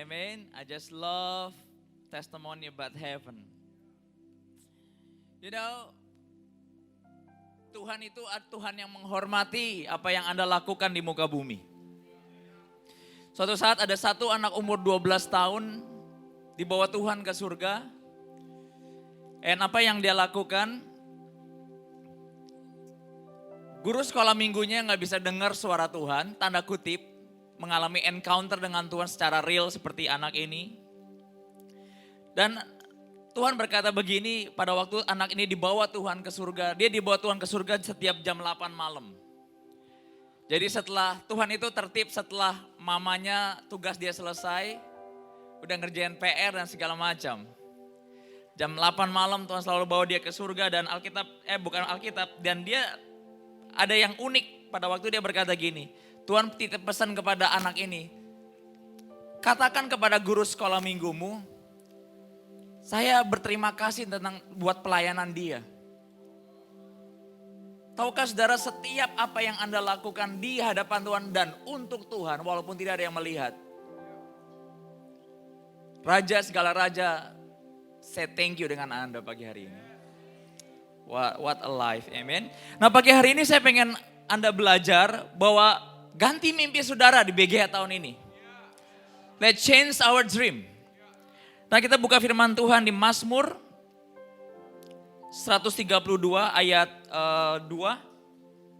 Amen. I just love testimony about heaven. You know, Tuhan itu Tuhan yang menghormati apa yang Anda lakukan di muka bumi. Suatu saat ada satu anak umur 12 tahun dibawa Tuhan ke surga. Dan apa yang dia lakukan? Guru sekolah minggunya nggak bisa dengar suara Tuhan, tanda kutip, mengalami encounter dengan Tuhan secara real seperti anak ini. Dan Tuhan berkata begini, pada waktu anak ini dibawa Tuhan ke surga, dia dibawa Tuhan ke surga setiap jam 8 malam. Jadi setelah Tuhan itu tertib setelah mamanya tugas dia selesai, udah ngerjain PR dan segala macam. Jam 8 malam Tuhan selalu bawa dia ke surga dan dan dia ada yang unik pada waktu dia berkata gini, Tuhan titip pesan kepada anak ini, katakan kepada guru sekolah minggumu, saya berterima kasih buat pelayanan dia. Tahukah saudara setiap apa yang Anda lakukan di hadapan Tuhan dan untuk Tuhan walaupun tidak ada yang melihat. Raja segala raja, say thank you dengan Anda pagi hari ini. What a life, amen. Nah pagi hari ini saya pengen Anda belajar bahwa ganti mimpi saudara di BGH tahun ini. Let's change our dream. Nah kita buka firman Tuhan di Mazmur 132 ayat 3.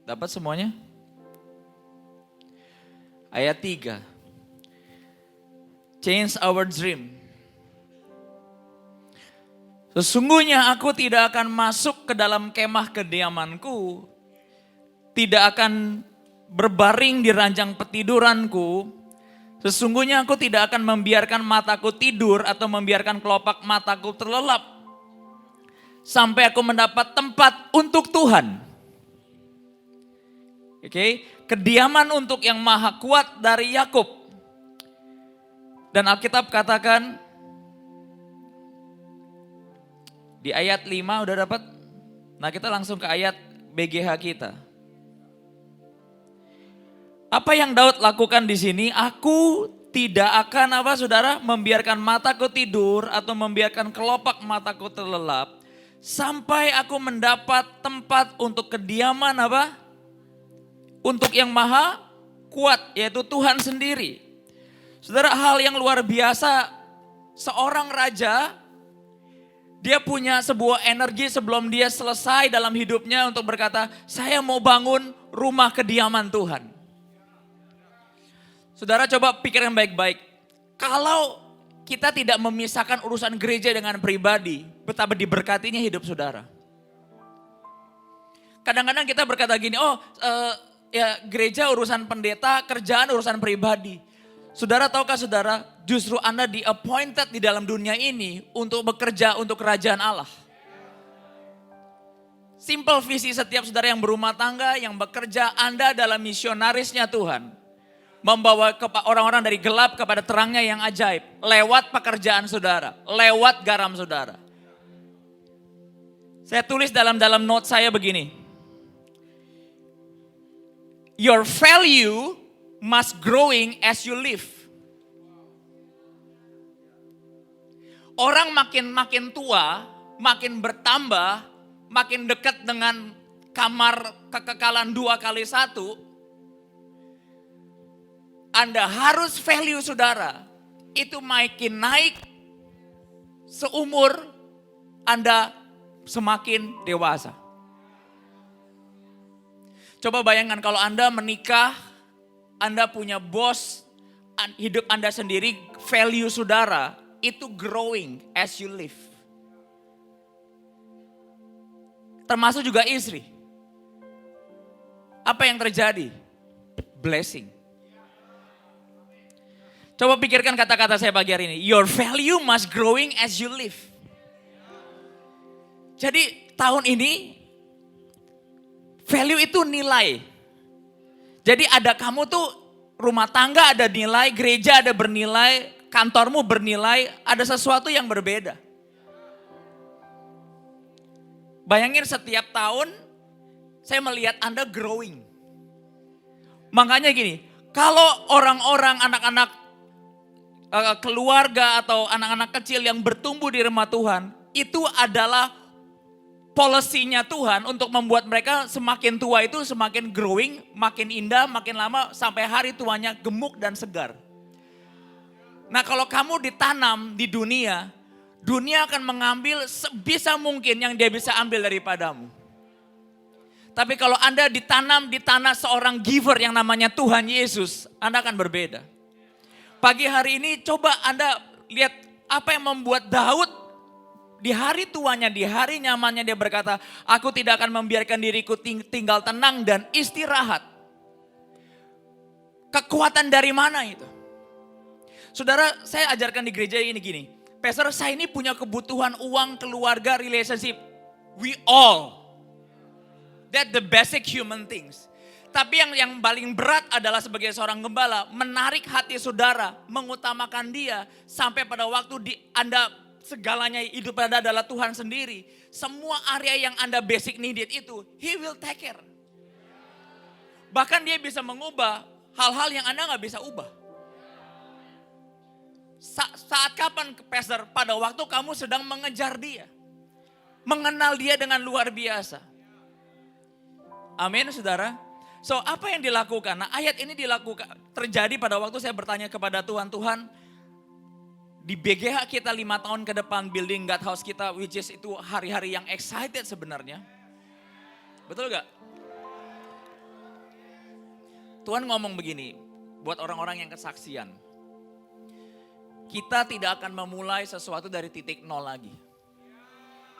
Dapat semuanya? Ayat 3. Change our dream. Sesungguhnya aku tidak akan masuk ke dalam kemah kediamanku, tidak akan berbaring di ranjang petiduranku. Sesungguhnya aku tidak akan membiarkan mataku tidur atau membiarkan kelopak mataku terlelap, sampai aku mendapat tempat untuk Tuhan. Oke, kediaman untuk yang maha kuat dari Yakub. Dan Alkitab katakan di ayat 5 udah dapat. Nah, kita langsung ke ayat BGH kita. Apa yang Daud lakukan di sini? Aku tidak akan saudara, membiarkan mataku tidur atau membiarkan kelopak mataku terlelap sampai aku mendapat tempat untuk kediaman untuk yang maha kuat, yaitu Tuhan sendiri. Saudara, hal yang luar biasa, seorang raja, dia punya sebuah energi sebelum dia selesai dalam hidupnya untuk berkata, saya mau bangun rumah kediaman Tuhan. Saudara coba pikirkan baik-baik, kalau kita tidak memisahkan urusan gereja dengan pribadi, betapa diberkatinya hidup saudara. Kadang-kadang kita berkata gini, gereja urusan pendeta, kerjaan urusan pribadi. Saudara tahukah saudara, justru Anda di-appointed di dalam dunia ini untuk bekerja untuk kerajaan Allah. Simple visi setiap saudara yang berumah tangga, yang bekerja, Anda adalah misionarisnya Tuhan. Membawa orang-orang dari gelap kepada terangnya yang ajaib. Lewat pekerjaan saudara, lewat garam saudara. Saya tulis dalam note saya begini. Your value must growing as you live. Orang makin tua, makin bertambah, makin dekat dengan kamar kekekalan 2x1. Anda harus value saudara, itu makin naik seumur Anda semakin dewasa. Coba bayangkan kalau Anda menikah, Anda punya bos, hidup Anda sendiri, value saudara, itu growing as you live. Termasuk juga istri. Apa yang terjadi? Blessing. Coba pikirkan kata-kata saya pagi hari ini. Your value must growing as you live. Jadi tahun ini, value itu nilai. Jadi ada kamu tuh rumah tangga ada nilai, gereja ada bernilai, kantormu bernilai, ada sesuatu yang berbeda. Bayangin setiap tahun saya melihat Anda growing. Makanya gini, kalau orang-orang, anak-anak keluarga atau anak-anak kecil yang bertumbuh di rumah Tuhan, itu adalah polisinya Tuhan untuk membuat mereka semakin tua itu semakin growing, makin indah, makin lama sampai hari tuanya gemuk dan segar. Nah kalau kamu ditanam di dunia, dunia akan mengambil sebisa mungkin yang dia bisa ambil daripadamu. Tapi kalau Anda ditanam di tanah seorang giver yang namanya Tuhan Yesus, Anda akan berbeda. Pagi hari ini coba Anda lihat apa yang membuat Daud di hari tuanya, di hari nyamannya dia berkata, aku tidak akan membiarkan diriku tinggal tenang dan istirahat. Kekuatan dari mana itu? Saudara, saya ajarkan di gereja ini gini. Pastor, saya ini punya kebutuhan uang, keluarga, relationship. We all. That the basic human things. Tapi yang paling berat adalah sebagai seorang gembala, menarik hati saudara, mengutamakan dia, sampai pada waktu Anda segalanya hidup Anda adalah Tuhan sendiri. Semua area yang Anda basic needed itu, He will take care. Bahkan dia bisa mengubah hal-hal yang Anda gak bisa ubah. Saat kapan Pastor? Pada waktu kamu sedang mengejar dia. Mengenal dia dengan luar biasa. Amin saudara. So apa yang dilakukan? Nah ayat ini terjadi pada waktu saya bertanya kepada Tuhan. Tuhan di BGH kita 5 tahun ke depan building God House kita. Which is itu hari-hari yang excited sebenarnya. Betul gak? Tuhan ngomong begini. Buat orang-orang yang kesaksian. Kita tidak akan memulai sesuatu dari titik nol lagi.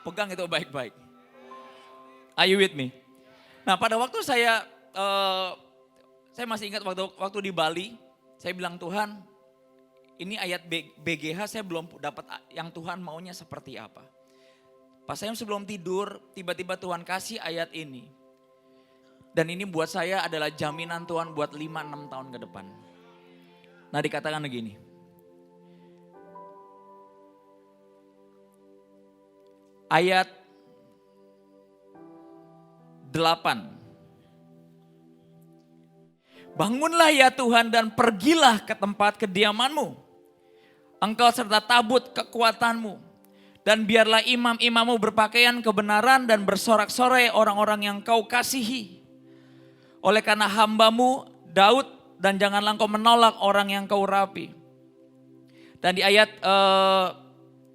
Pegang itu baik-baik. Are you with me? Nah pada waktu saya masih ingat waktu di Bali, saya bilang Tuhan, ini ayat BGH saya belum dapat yang Tuhan maunya seperti apa. Pas saya sebelum tidur, tiba-tiba Tuhan kasih ayat ini. Dan ini buat saya adalah jaminan Tuhan buat 5-6 tahun ke depan. Nah dikatakan begini. Ayat 8. Bangunlah ya Tuhan dan pergilah ke tempat kediamanmu. Engkau serta tabut kekuatanmu. Dan biarlah imam-imammu berpakaian kebenaran dan bersorak-sorai orang-orang yang kau kasihi. Oleh karena hambamu Daud dan janganlah engkau menolak orang yang kau urapi. Dan di ayat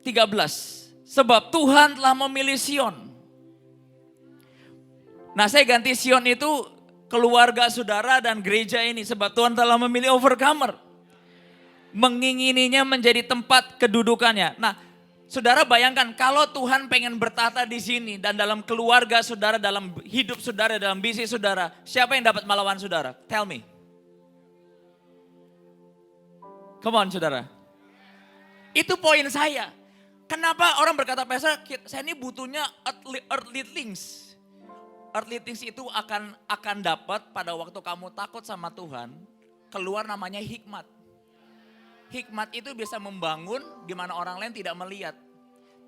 13. Sebab Tuhan telah memilih Sion. Nah saya ganti Sion itu keluarga saudara dan gereja ini. Sebab Tuhan telah memilih overcomer. Mengingininya menjadi tempat kedudukannya. Nah saudara bayangkan kalau Tuhan pengen bertata di sini. Dan dalam keluarga saudara, dalam hidup saudara, dalam bisnis saudara. Siapa yang dapat melawan saudara? Tell me. Come on saudara. Itu poin saya. Kenapa orang berkata, Pastor, saya ini butuhnya earthly things. Earthly things itu akan dapat pada waktu kamu takut sama Tuhan, keluar namanya hikmat. Hikmat itu bisa membangun di mana orang lain tidak melihat.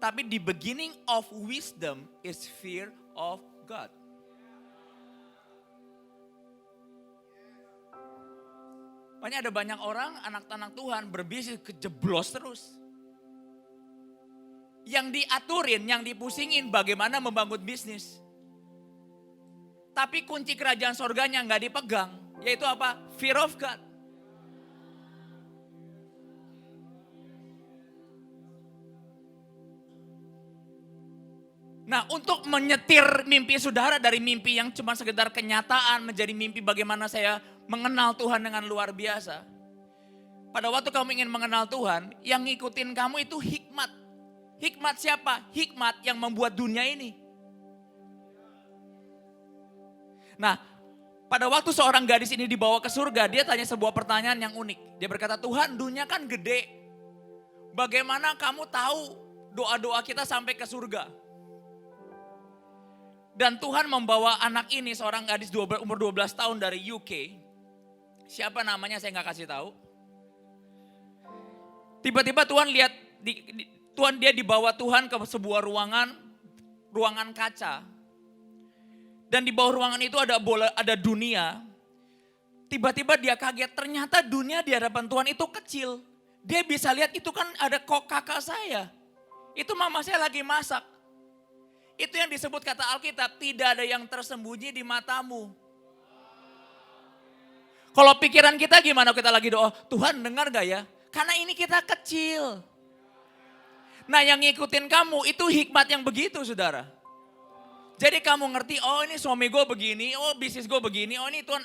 Tapi the beginning of wisdom is fear of God. Makanya ada banyak orang, anak-anak Tuhan berbisnis kejeblos terus. Yang diaturin, yang dipusingin bagaimana membangun bisnis. Tapi kunci kerajaan sorganya nggak dipegang. Yaitu apa? Fear of God. Nah untuk menyetir mimpi saudara dari mimpi yang cuma sekedar kenyataan menjadi mimpi bagaimana saya mengenal Tuhan dengan luar biasa. Pada waktu kamu ingin mengenal Tuhan, yang ngikutin kamu itu hikmat. Hikmat siapa? Hikmat yang membuat dunia ini. Nah, pada waktu seorang gadis ini dibawa ke surga, dia tanya sebuah pertanyaan yang unik. Dia berkata, Tuhan dunia kan gede. Bagaimana kamu tahu doa-doa kita sampai ke surga? Dan Tuhan membawa anak ini, seorang gadis umur 12 tahun dari UK. Siapa namanya saya gak kasih tahu. Tiba-tiba Tuhan lihat, dia dibawa Tuhan ke sebuah ruangan kaca. Dan di bawah ruangan itu ada dunia. Tiba-tiba dia kaget, ternyata dunia di hadapan Tuhan itu kecil. Dia bisa lihat itu kan ada kakak saya. Itu mama saya lagi masak. Itu yang disebut kata Alkitab, tidak ada yang tersembunyi di matamu. Kalau pikiran kita gimana kita lagi doa, Tuhan dengar gak ya? Karena ini kita kecil. Nah yang ngikutin kamu itu hikmat yang begitu saudara. Jadi kamu ngerti, oh ini suami gue begini, oh bisnis gue begini, oh ini Tuhan.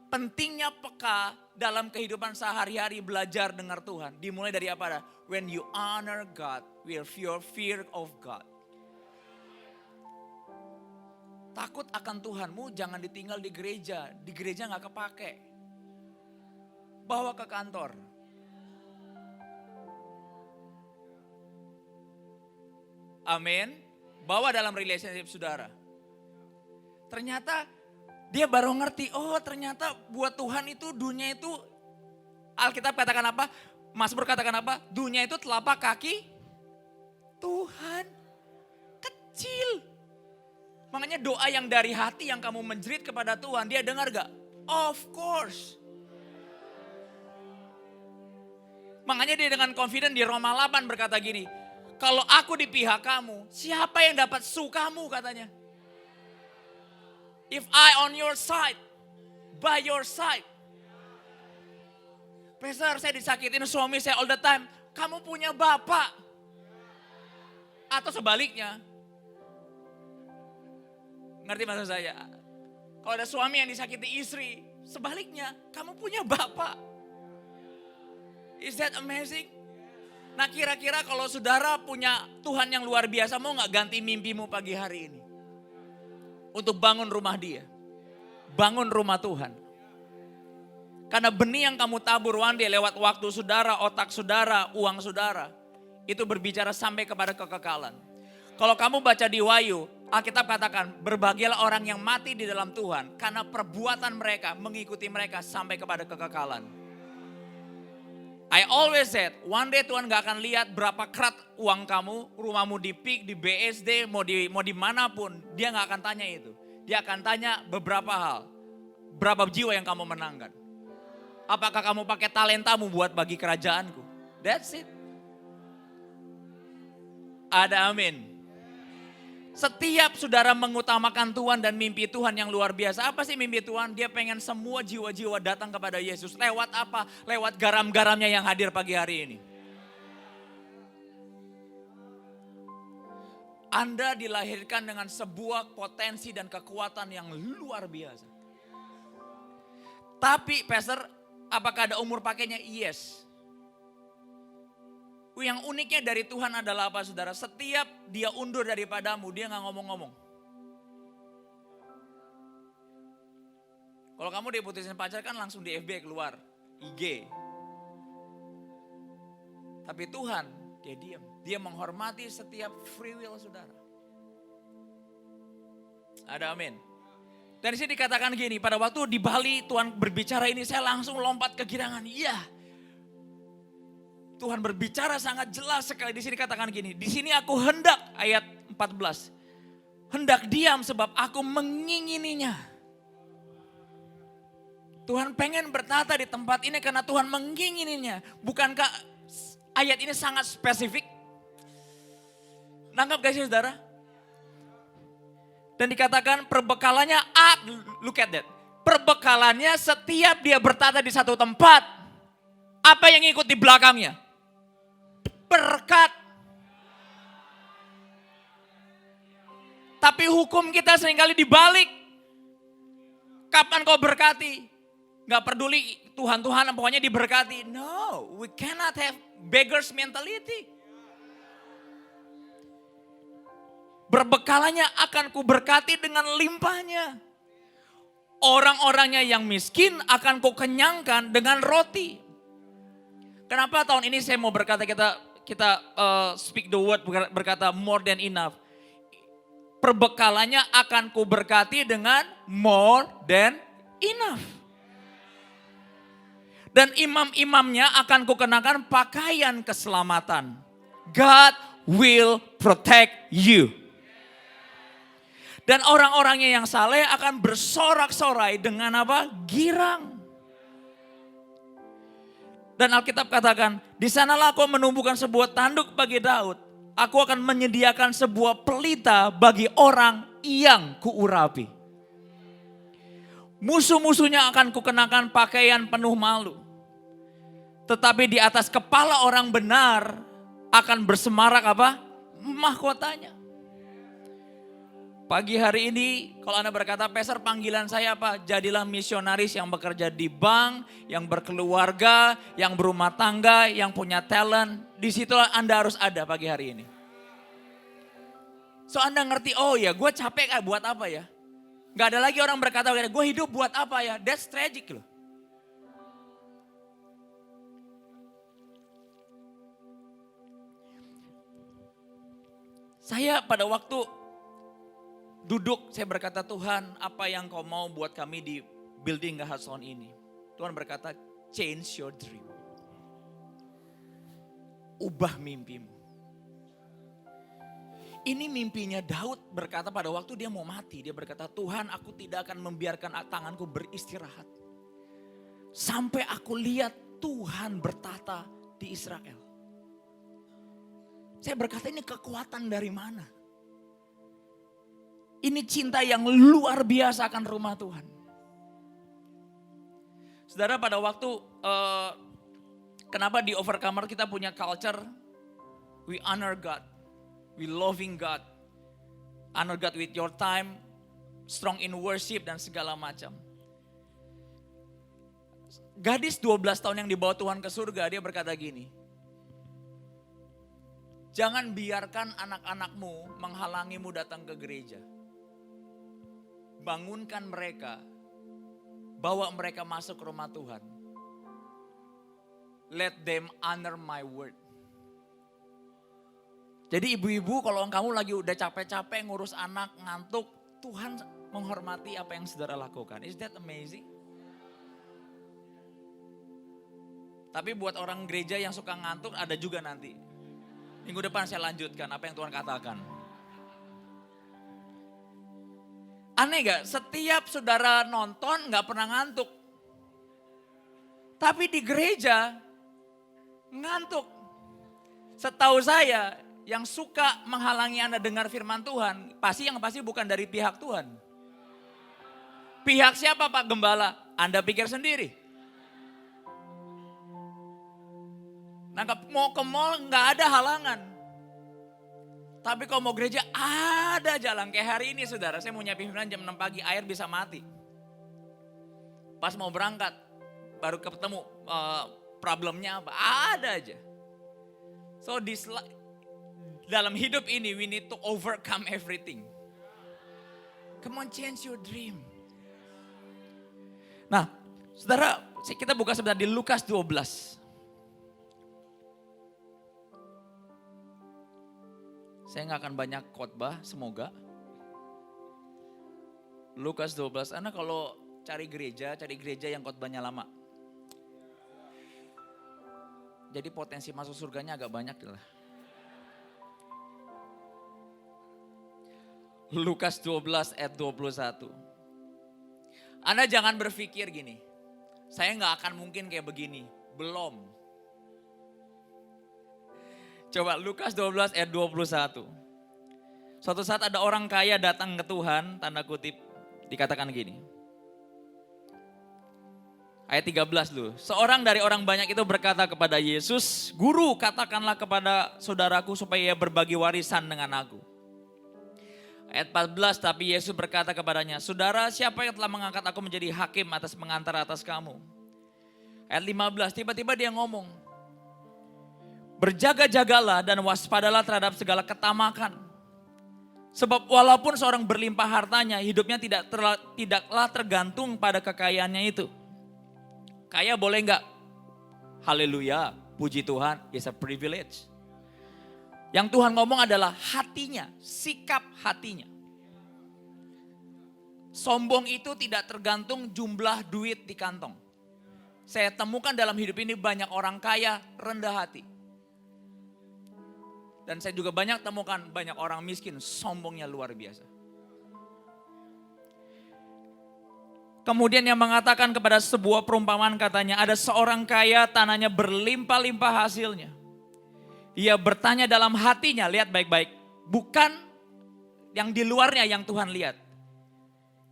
Pentingnya peka dalam kehidupan sehari-hari belajar dengar Tuhan. Dimulai dari apa? When you honor God, with your fear of God. Takut akan Tuhanmu jangan ditinggal di gereja. Di gereja gak kepake. Bawa ke kantor. Amin. Bawa dalam relationship saudara. Ternyata dia baru ngerti, oh ternyata buat Tuhan itu dunia itu, Alkitab katakan apa? Mazmur katakan apa? Dunia itu telapak kaki Tuhan. Kecil. Makanya doa yang dari hati yang kamu menjerit kepada Tuhan, dia dengar gak? Of course. Makanya dia dengan confident di Roma 8 berkata gini, kalau aku di pihak kamu, siapa yang dapat sukamu katanya. If I on your side, by your side. Pastor, saya disakitin suami saya all the time. Kamu punya bapak. Atau sebaliknya. Ngerti maksud saya? Kalau ada suami yang disakiti istri, sebaliknya, kamu punya bapak. Is that amazing? Nah kira-kira kalau saudara punya Tuhan yang luar biasa, mau gak ganti mimpimu pagi hari ini? Untuk bangun rumah dia. Bangun rumah Tuhan. Karena benih yang kamu tabur one day lewat waktu saudara, otak saudara, uang saudara. Itu berbicara sampai kepada kekekalan. Kalau kamu baca di Wahyu, Alkitab katakan, berbahagialah orang yang mati di dalam Tuhan. Karena perbuatan mereka mengikuti mereka sampai kepada kekekalan. I always said, one day Tuhan gak akan lihat berapa kerat uang kamu, rumahmu di PIK, di BSD, mau di manapun. Dia gak akan tanya itu. Dia akan tanya beberapa hal. Berapa jiwa yang kamu menangkan. Apakah kamu pakai talentamu buat bagi kerajaanku? That's it. Ada amin. Setiap saudara mengutamakan Tuhan dan mimpi Tuhan yang luar biasa. Apa sih mimpi Tuhan? Dia pengen semua jiwa-jiwa datang kepada Yesus. Lewat apa? Lewat garam-garamnya yang hadir pagi hari ini. Anda dilahirkan dengan sebuah potensi dan kekuatan yang luar biasa. Tapi Pastor, apakah ada umur pakainya? Yes. Yang uniknya dari Tuhan adalah apa saudara? Setiap dia undur daripadamu, dia gak ngomong-ngomong. Kalau kamu diputusin pacar kan langsung di FB keluar, IG. Tapi Tuhan, dia diam. Dia menghormati setiap free will saudara. Ada amin. Dan di sini dikatakan gini, pada waktu di Bali Tuhan berbicara ini, saya langsung lompat kegirangan. Iya. Tuhan berbicara sangat jelas sekali. Di sini katakan gini, di sini aku hendak, ayat 14. Hendak diam sebab aku mengingininya. Tuhan pengen bertata di tempat ini karena Tuhan mengingininya. Bukankah ayat ini sangat spesifik? Nangkap gak sih saudara? Dan dikatakan perbekalannya, look at that. Perbekalannya setiap dia bertata di satu tempat. Apa yang ikut di belakangnya? Berkat. Tapi hukum kita seringkali dibalik. Kapan kau berkati? Gak peduli Tuhan-Tuhan pokoknya diberkati. No, we cannot have beggars mentality. Berbekalannya akan kuberkati dengan limpahnya. Orang-orangnya yang miskin akan kukenyangkan dengan roti. Kenapa tahun ini saya mau berkata kita speak the word, berkata more than enough. Perbekalannya akan kuberkati dengan more than enough. Dan imam-imamnya akan kukenakan pakaian keselamatan. God will protect you. Dan orang-orangnya yang saleh akan bersorak-sorai dengan apa? Girang. Dan Alkitab katakan, di sanalah aku menumbuhkan sebuah tanduk bagi Daud. Aku akan menyediakan sebuah pelita bagi orang yang kuurapi. Musuh-musuhnya akan kukenakan pakaian penuh malu. Tetapi di atas kepala orang benar akan bersemarak apa? Mahkotanya. Pagi hari ini kalau Anda berkata, Pastor panggilan saya apa? Jadilah misionaris yang bekerja di bank, yang berkeluarga, yang berumah tangga, yang punya talent. Disitulah Anda harus ada pagi hari ini. So Anda ngerti, oh ya gue capek buat apa ya? Gak ada lagi orang berkata, gue hidup buat apa ya? That's tragic loh. Saya pada waktu duduk, saya berkata, Tuhan apa yang kau mau buat kami di building Gahason ini? Tuhan berkata, change your dream. Ubah mimpimu. Ini mimpinya Daud berkata pada waktu dia mau mati. Dia berkata, Tuhan aku tidak akan membiarkan tanganku beristirahat. Sampai aku lihat Tuhan bertata di Israel. Saya berkata ini kekuatan dari mana? Ini cinta yang luar biasa akan rumah Tuhan. Saudara pada waktu, kenapa di Overcomer kita punya culture, we honor God, we loving God, honor God with your time, strong in worship dan segala macam. Gadis 12 tahun yang dibawa Tuhan ke surga, dia berkata gini, jangan biarkan anak-anakmu menghalangimu datang ke gereja. Bangunkan mereka, bawa mereka masuk ke rumah Tuhan. Let them honor my word. Jadi ibu-ibu kalau kamu lagi udah capek-capek ngurus anak, ngantuk, Tuhan menghormati apa yang saudara lakukan. Is that amazing? Tapi buat orang gereja yang suka ngantuk ada juga nanti. Minggu depan saya lanjutkan apa yang Tuhan katakan. Aneh gak? Setiap saudara nonton gak pernah ngantuk. Tapi di gereja ngantuk. Setahu saya yang suka menghalangi Anda dengar firman Tuhan, pasti bukan dari pihak Tuhan. Pihak siapa Pak Gembala? Anda pikir sendiri. Nah mau ke mall gak ada halangan. Tapi kalau mau gereja ada jalan. Kayak hari ini saudara, saya mau nyiapin jam 6 pagi, air bisa mati. Pas mau berangkat, baru ketemu problemnya apa, ada aja. So dalam hidup ini, we need to overcome everything. Come on, change your dream. Nah, saudara, kita buka sebentar di Lukas 12. Saya nggak akan banyak khotbah, semoga. Lukas 12, Anda kalau cari gereja yang khotbahnya lama. Jadi potensi masuk surganya agak banyak lah. Lukas 12 ayat 21. Anda jangan berpikir gini, saya nggak akan mungkin kayak begini. Belum. Coba Lukas 12 ayat 21. Suatu saat ada orang kaya datang ke Tuhan, tanda kutip, dikatakan gini. Ayat 13 dulu. Seorang dari orang banyak itu berkata kepada Yesus, Guru katakanlah kepada saudaraku supaya ia berbagi warisan dengan aku. Ayat 14, tapi Yesus berkata kepadanya, Saudara siapa yang telah mengangkat aku menjadi hakim atas pengantar atas kamu? Ayat 15, tiba-tiba dia ngomong, Berjaga-jagalah dan waspadalah terhadap segala ketamakan. Sebab walaupun seorang berlimpah hartanya, hidupnya tidaklah tergantung pada kekayaannya itu. Kaya boleh enggak? Haleluya, puji Tuhan, it's a privilege. Yang Tuhan ngomong adalah hatinya, sikap hatinya. Sombong itu tidak tergantung jumlah duit di kantong. Saya temukan dalam hidup ini banyak orang kaya rendah hati. Dan saya juga banyak temukan banyak orang miskin sombongnya luar biasa. Kemudian yang mengatakan kepada sebuah perumpamaan katanya, ada seorang kaya tanahnya berlimpah-limpah hasilnya. Ia bertanya dalam hatinya, lihat baik-baik, bukan yang di luarnya yang Tuhan lihat.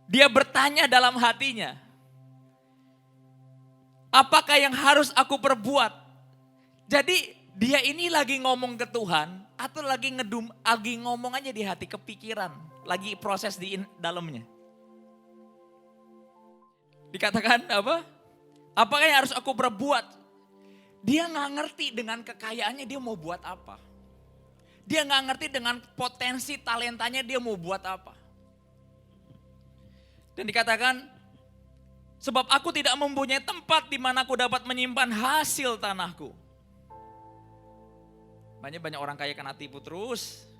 Dia bertanya dalam hatinya, apakah yang harus aku perbuat? Jadi dia ini lagi ngomong ke Tuhan atau lagi ngomong aja di hati, kepikiran, lagi proses di dalamnya. Dikatakan apa? Apakah yang harus aku perbuat? Dia gak ngerti dengan kekayaannya dia mau buat apa. Dia gak ngerti dengan potensi talentanya dia mau buat apa. Dan dikatakan, sebab aku tidak mempunyai tempat di mana aku dapat menyimpan hasil tanahku. Banyak orang kaya kena tipu terus.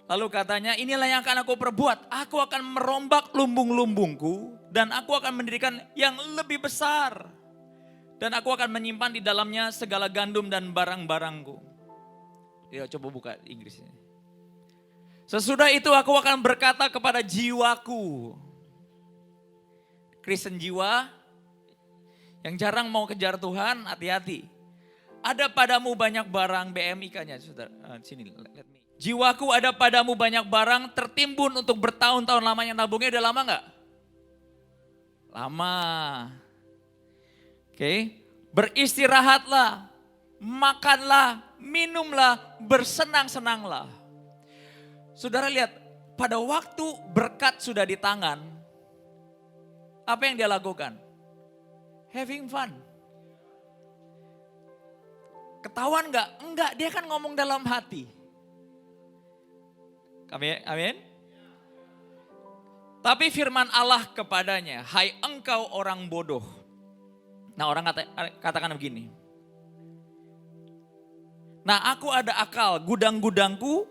Lalu katanya, inilah yang akan aku perbuat. Aku akan merombak lumbung-lumbungku dan aku akan mendirikan yang lebih besar. Dan aku akan menyimpan di dalamnya segala gandum dan barang-barangku. Ya, coba buka Inggrisnya. Sesudah itu aku akan berkata kepada jiwaku. Kristen jiwa yang jarang mau kejar Tuhan, hati-hati. Ada padamu banyak barang, BMIK-nya, saudara. Sini, let me. Jiwaku ada padamu banyak barang tertimbun untuk bertahun-tahun lamanya. Nabungnya udah lama gak? Lama. Oke, beristirahatlah, makanlah, minumlah, bersenang-senanglah. Saudara lihat, pada waktu berkat sudah di tangan, apa yang dia lakukan? Having fun. Ketahuan gak? Enggak, dia kan ngomong dalam hati. Amin. Tapi firman Allah kepadanya, hai engkau orang bodoh. Nah orang katakan begini. Nah aku ada akal, gudang-gudangku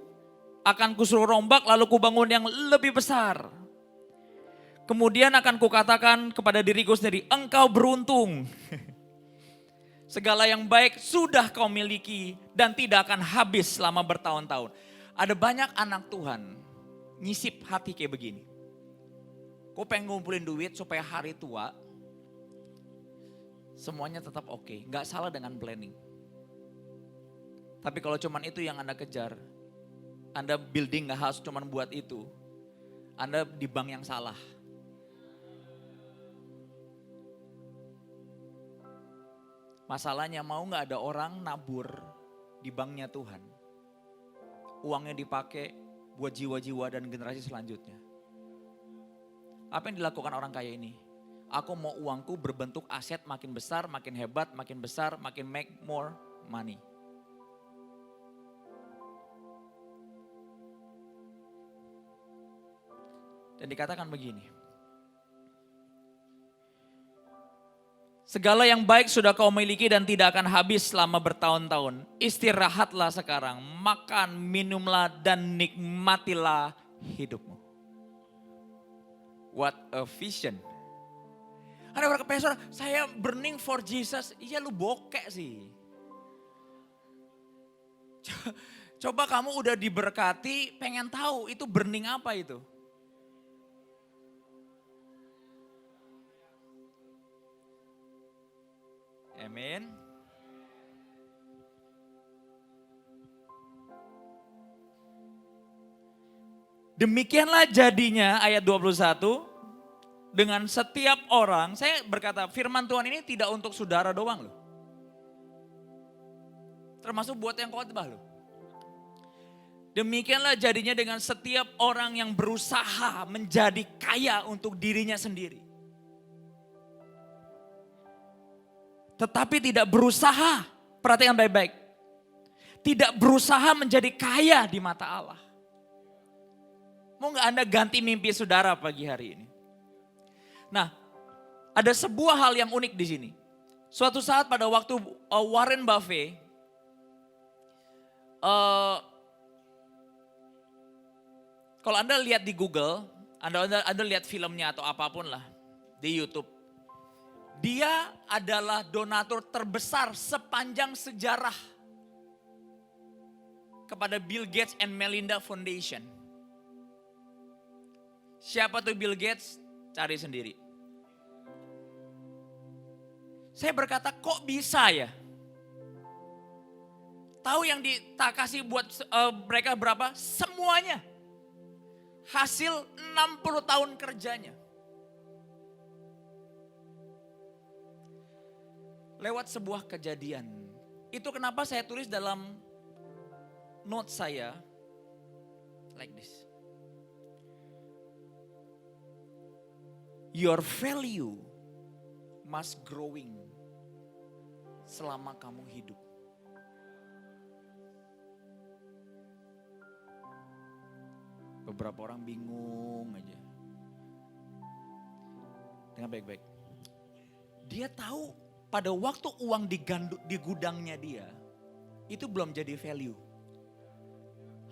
akan kusuruh rombak lalu kubangun yang lebih besar. Kemudian akan kukatakan kepada diriku sendiri, engkau beruntung. Segala yang baik sudah kau miliki dan tidak akan habis selama bertahun-tahun. Ada banyak anak Tuhan nyisip hati kayak begini. Kau pengen ngumpulin duit supaya hari tua semuanya tetap oke, gak salah dengan planning. Tapi kalau cuman itu yang Anda kejar, Anda building gak harus cuman buat itu, Anda di bank yang salah. Masalahnya mau gak ada orang nabur di banknya Tuhan. Uangnya dipakai buat jiwa-jiwa dan generasi selanjutnya. Apa yang dilakukan orang kaya ini? Aku mau uangku berbentuk aset makin besar, makin hebat, makin besar, makin make more money. Dan dikatakan begini. Segala yang baik sudah kau miliki dan tidak akan habis selama bertahun-tahun. Istirahatlah sekarang, makan, minumlah dan nikmatilah hidupmu. What a vision. Ada orang kepengen, saya burning for Jesus. Iya lu bokek sih. Coba kamu udah diberkati, pengen tahu itu burning apa itu. Amin. Demikianlah jadinya ayat 21. Dengan setiap orang, saya berkata firman Tuhan ini tidak untuk saudara doang loh. Termasuk buat yang khotbah loh. Demikianlah jadinya dengan setiap orang yang berusaha menjadi kaya untuk dirinya sendiri. Tetapi tidak berusaha, perhatikan baik-baik. Tidak berusaha menjadi kaya di mata Allah. Mau gak Anda ganti mimpi saudara pagi hari ini? Nah, ada sebuah hal yang unik di sini. Suatu saat pada waktu Warren Buffett, kalau Anda lihat di Google, Anda lihat filmnya atau apapun lah di YouTube. Dia adalah donatur terbesar sepanjang sejarah kepada Bill Gates and Melinda Foundation. Siapa tuh Bill Gates? Cari sendiri. Saya berkata, kok bisa ya? Tahu yang kasih buat mereka berapa? Semuanya. Hasil 60 tahun kerjanya. Lewat sebuah kejadian. Itu kenapa saya tulis dalam note saya, like this. Your value must growing selama kamu hidup. Beberapa orang bingung aja. Dengar baik-baik. Dia tahu pada waktu uang di gudangnya dia, itu belum jadi value.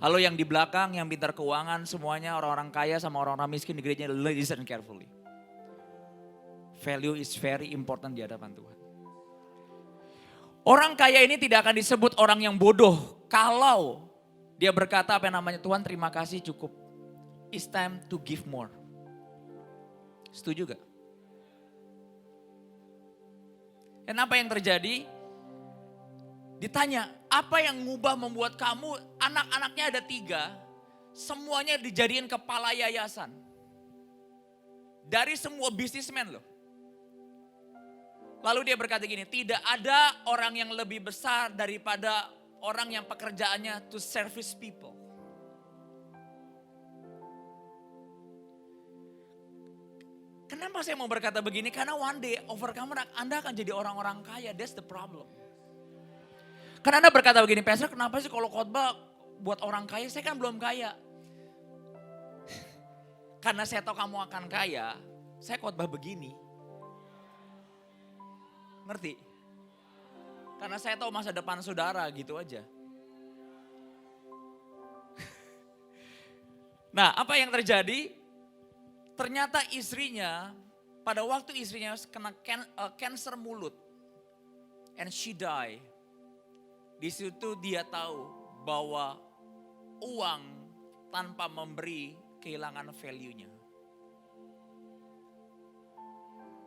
Halo yang di belakang, yang pintar keuangan, semuanya orang-orang kaya sama orang-orang miskin di gerejanya, listen carefully. Value is very important di hadapan Tuhan. Orang kaya ini tidak akan disebut orang yang bodoh kalau dia berkata apa yang namanya, Tuhan terima kasih cukup. It's time to give more. Setuju gak? Dan apa yang terjadi? Ditanya, apa yang ngubah membuat kamu, anak-anaknya ada 3, semuanya dijadiin kepala yayasan. Dari semua bisnismen loh. Lalu dia berkata gini, tidak ada orang yang lebih besar daripada orang yang pekerjaannya to service people. Kenapa saya mau berkata begini? Karena one day over kamu Anda akan jadi orang-orang kaya. That's the problem. Karena Anda berkata begini, Pastor kenapa sih kalau khotbah buat orang kaya? Saya kan belum kaya. Karena saya tahu kamu akan kaya, saya khotbah begini. Ngerti? Karena saya tahu masa depan saudara gitu aja. Nah, apa yang terjadi? Ternyata istrinya, pada waktu istrinya kena cancer mulut. And she die. Di situ dia tahu bahwa uang tanpa memberi kehilangan value-nya.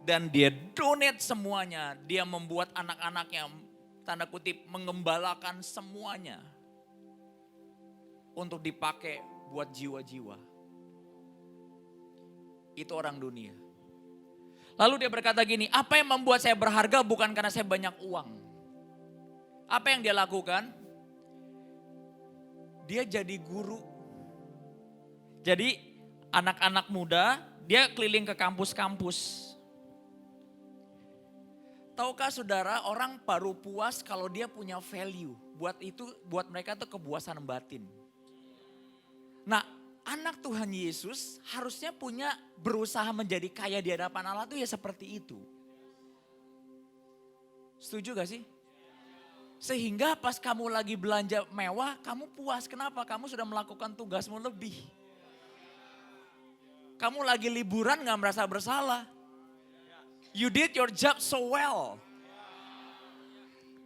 Dan dia donate semuanya. Dia membuat anak-anaknya, tanda kutip, mengembalakan semuanya. Untuk dipakai buat jiwa-jiwa. Itu orang dunia. Lalu dia berkata gini, apa yang membuat saya berharga bukan karena saya banyak uang. Apa yang dia lakukan? Dia jadi guru. Jadi anak-anak muda, dia keliling ke kampus-kampus. Tahukah saudara, orang baru puas kalau dia punya value. Buat mereka itu kepuasan batin. Nah, anak Tuhan Yesus harusnya berusaha menjadi kaya di hadapan Allah tuh ya seperti itu. Setuju gak sih? Sehingga pas kamu lagi belanja mewah, kamu puas. Kenapa? Kamu sudah melakukan tugasmu lebih. Kamu lagi liburan gak merasa bersalah. You did your job so well.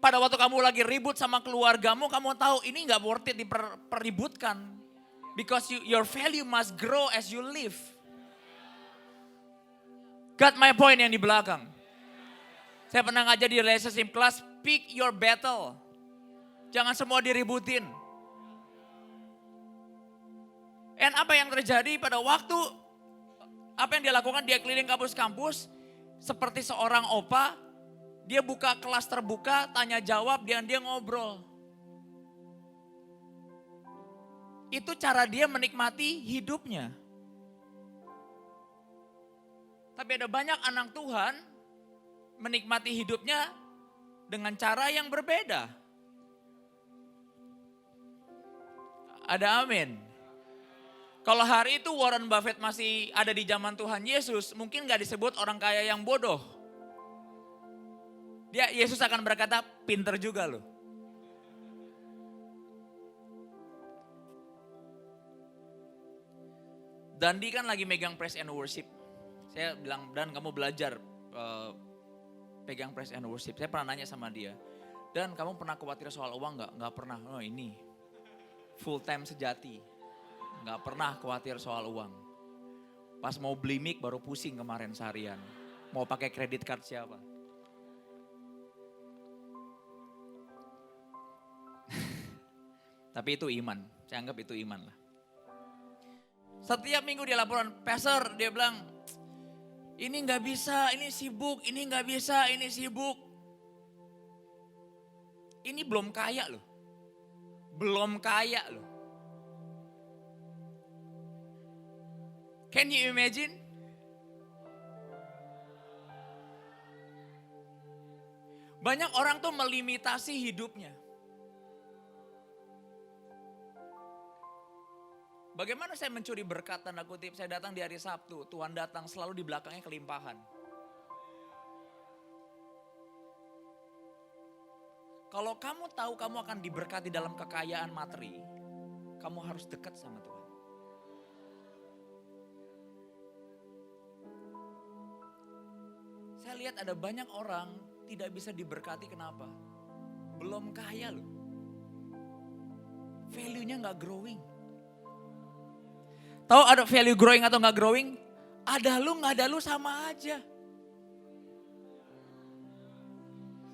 Pada waktu kamu lagi ribut sama keluargamu, kamu tahu ini gak worth it diperributkan. Because your value must grow as you live. Got my point yang di belakang. Saya pernah ngajar di relationship class, pick your battle. Jangan semua diributin. And apa yang terjadi pada waktu, apa yang dia lakukan, dia keliling kampus-kampus, seperti seorang opa, dia buka kelas terbuka, tanya jawab, dia ngobrol. Itu cara dia menikmati hidupnya. Tapi ada banyak anak Tuhan menikmati hidupnya dengan cara yang berbeda. Ada amin. Kalau hari itu Warren Buffett masih ada di zaman Tuhan Yesus, mungkin gak disebut orang kaya yang bodoh. Yesus akan berkata, pinter juga loh. Dandi kan lagi megang praise and worship. Saya bilang, Dan kamu belajar pegang praise and worship. Saya pernah nanya sama dia, dan kamu pernah khawatir soal uang nggak? Nggak pernah. Oh ini full time sejati, nggak pernah khawatir soal uang. Pas mau beli mic baru pusing kemarin seharian. Mau pakai kredit card siapa? Tapi itu iman, saya anggap itu iman lah. Setiap minggu dia laporan, Pastor dia bilang, ini nggak bisa, ini sibuk, ini nggak bisa, ini sibuk. Ini belum kaya loh, belum kaya loh. Can you imagine? Banyak orang tuh melimitasi hidupnya. Bagaimana saya mencuri berkat tanda kutip, saya datang di hari Sabtu, Tuhan datang selalu di belakangnya kelimpahan. Kalau kamu tahu kamu akan diberkati dalam kekayaan materi, kamu harus dekat sama Tuhan. Saya lihat ada banyak orang tidak bisa diberkati, kenapa? Belum kaya loh. Value-nya gak growing. Tahu ada value growing atau gak growing? Ada lu gak ada lu sama aja.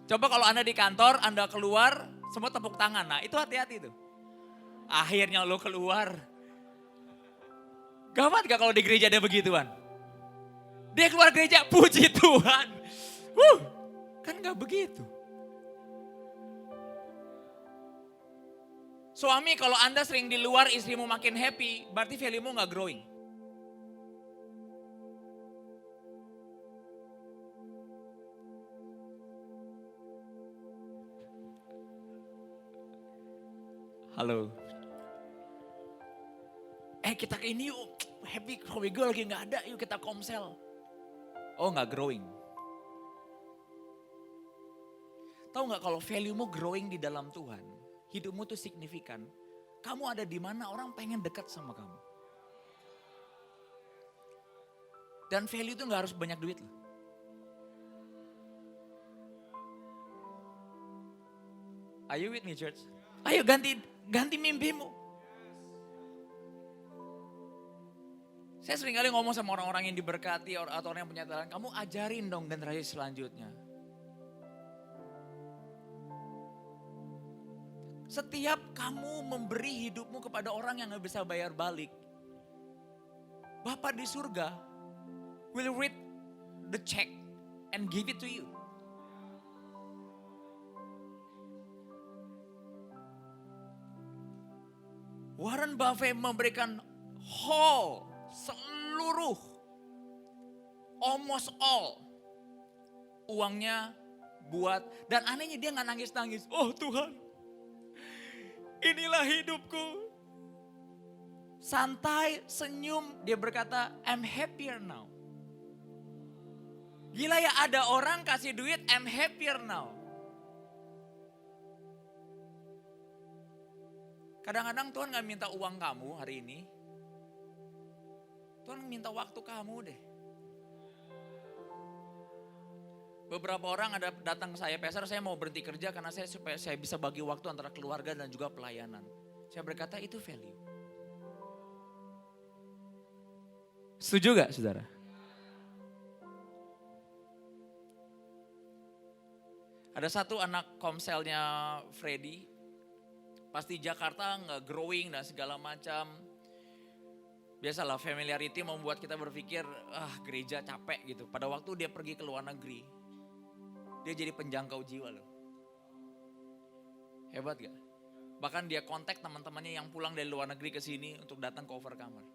Coba kalau Anda di kantor, Anda keluar, semua tepuk tangan. Nah itu hati-hati tuh. Akhirnya lu keluar. Gawat gak kalau di gereja ada begituan? Dia keluar gereja, puji Tuhan. Kan gak begitu. Suami kalau Anda sering di luar, istrimu makin happy, berarti value-mu gak growing. Halo. Kita ke ini yuk, happy, hobi gue lagi gak ada, yuk kita komsel. Oh gak growing. Tahu gak kalau value-mu growing di dalam Tuhan, hidupmu tuh signifikan. Kamu ada di mana orang pengen dekat sama kamu. Dan value itu gak harus banyak duit loh. Are you with me church? Ayo ganti mimpimu. Saya sering kali ngomong sama orang-orang yang diberkati atau orang yang punya talent, kamu ajarin dong generasi selanjutnya. Setiap kamu memberi hidupmu kepada orang yang gak bisa bayar balik, Bapa di surga will read the check and give it to you. Warren Buffett memberikan seluruh, almost all uangnya buat, dan anehnya dia gak nangis-nangis. Oh Tuhan, inilah hidupku. Santai, senyum, dia berkata, I'm happier now. Gila ya, ada orang kasih duit, I'm happier now. Kadang-kadang Tuhan gak minta uang kamu hari ini. Tuhan minta waktu kamu deh. Beberapa orang ada datang ke saya, Pastor saya mau berhenti kerja karena supaya saya bisa bagi waktu antara keluarga dan juga pelayanan. Saya berkata itu value. Setuju gak saudara? Ada satu anak komselnya Freddy, pasti Jakarta nggak growing dan segala macam. Biasalah familiarity membuat kita berpikir, gereja capek gitu. Pada waktu dia pergi ke luar negeri, dia jadi penjangkau jiwa loh. Hebat gak? Bahkan dia kontak teman-temannya yang pulang dari luar negeri ke sini untuk datang cover kamar.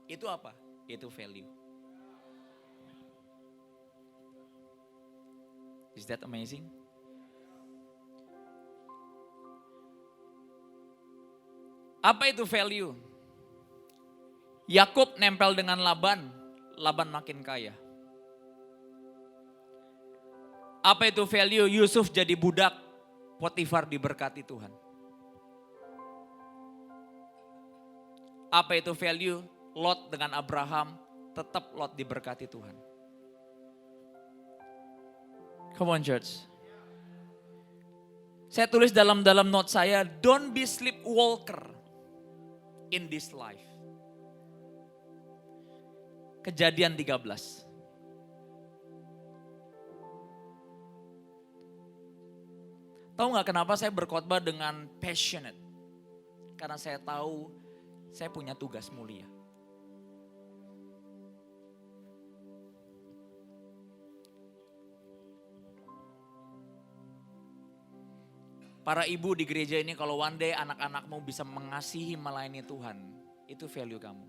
Itu apa? Itu value. Is that amazing? Apa itu value? Yakub nempel dengan Laban, Laban makin kaya. Apa itu value? Yusuf jadi budak, Potifar diberkati Tuhan. Apa itu value? Lot dengan Abraham, tetap Lot diberkati Tuhan. Come on church. Saya tulis dalam note saya, don't be sleepwalker in this life. Kejadian 13. Tahu nggak kenapa saya berkhotbah dengan passionate? Karena saya tahu saya punya tugas mulia. Para ibu di gereja ini kalau one day anak-anakmu bisa mengasihi melayani Tuhan, itu value kamu.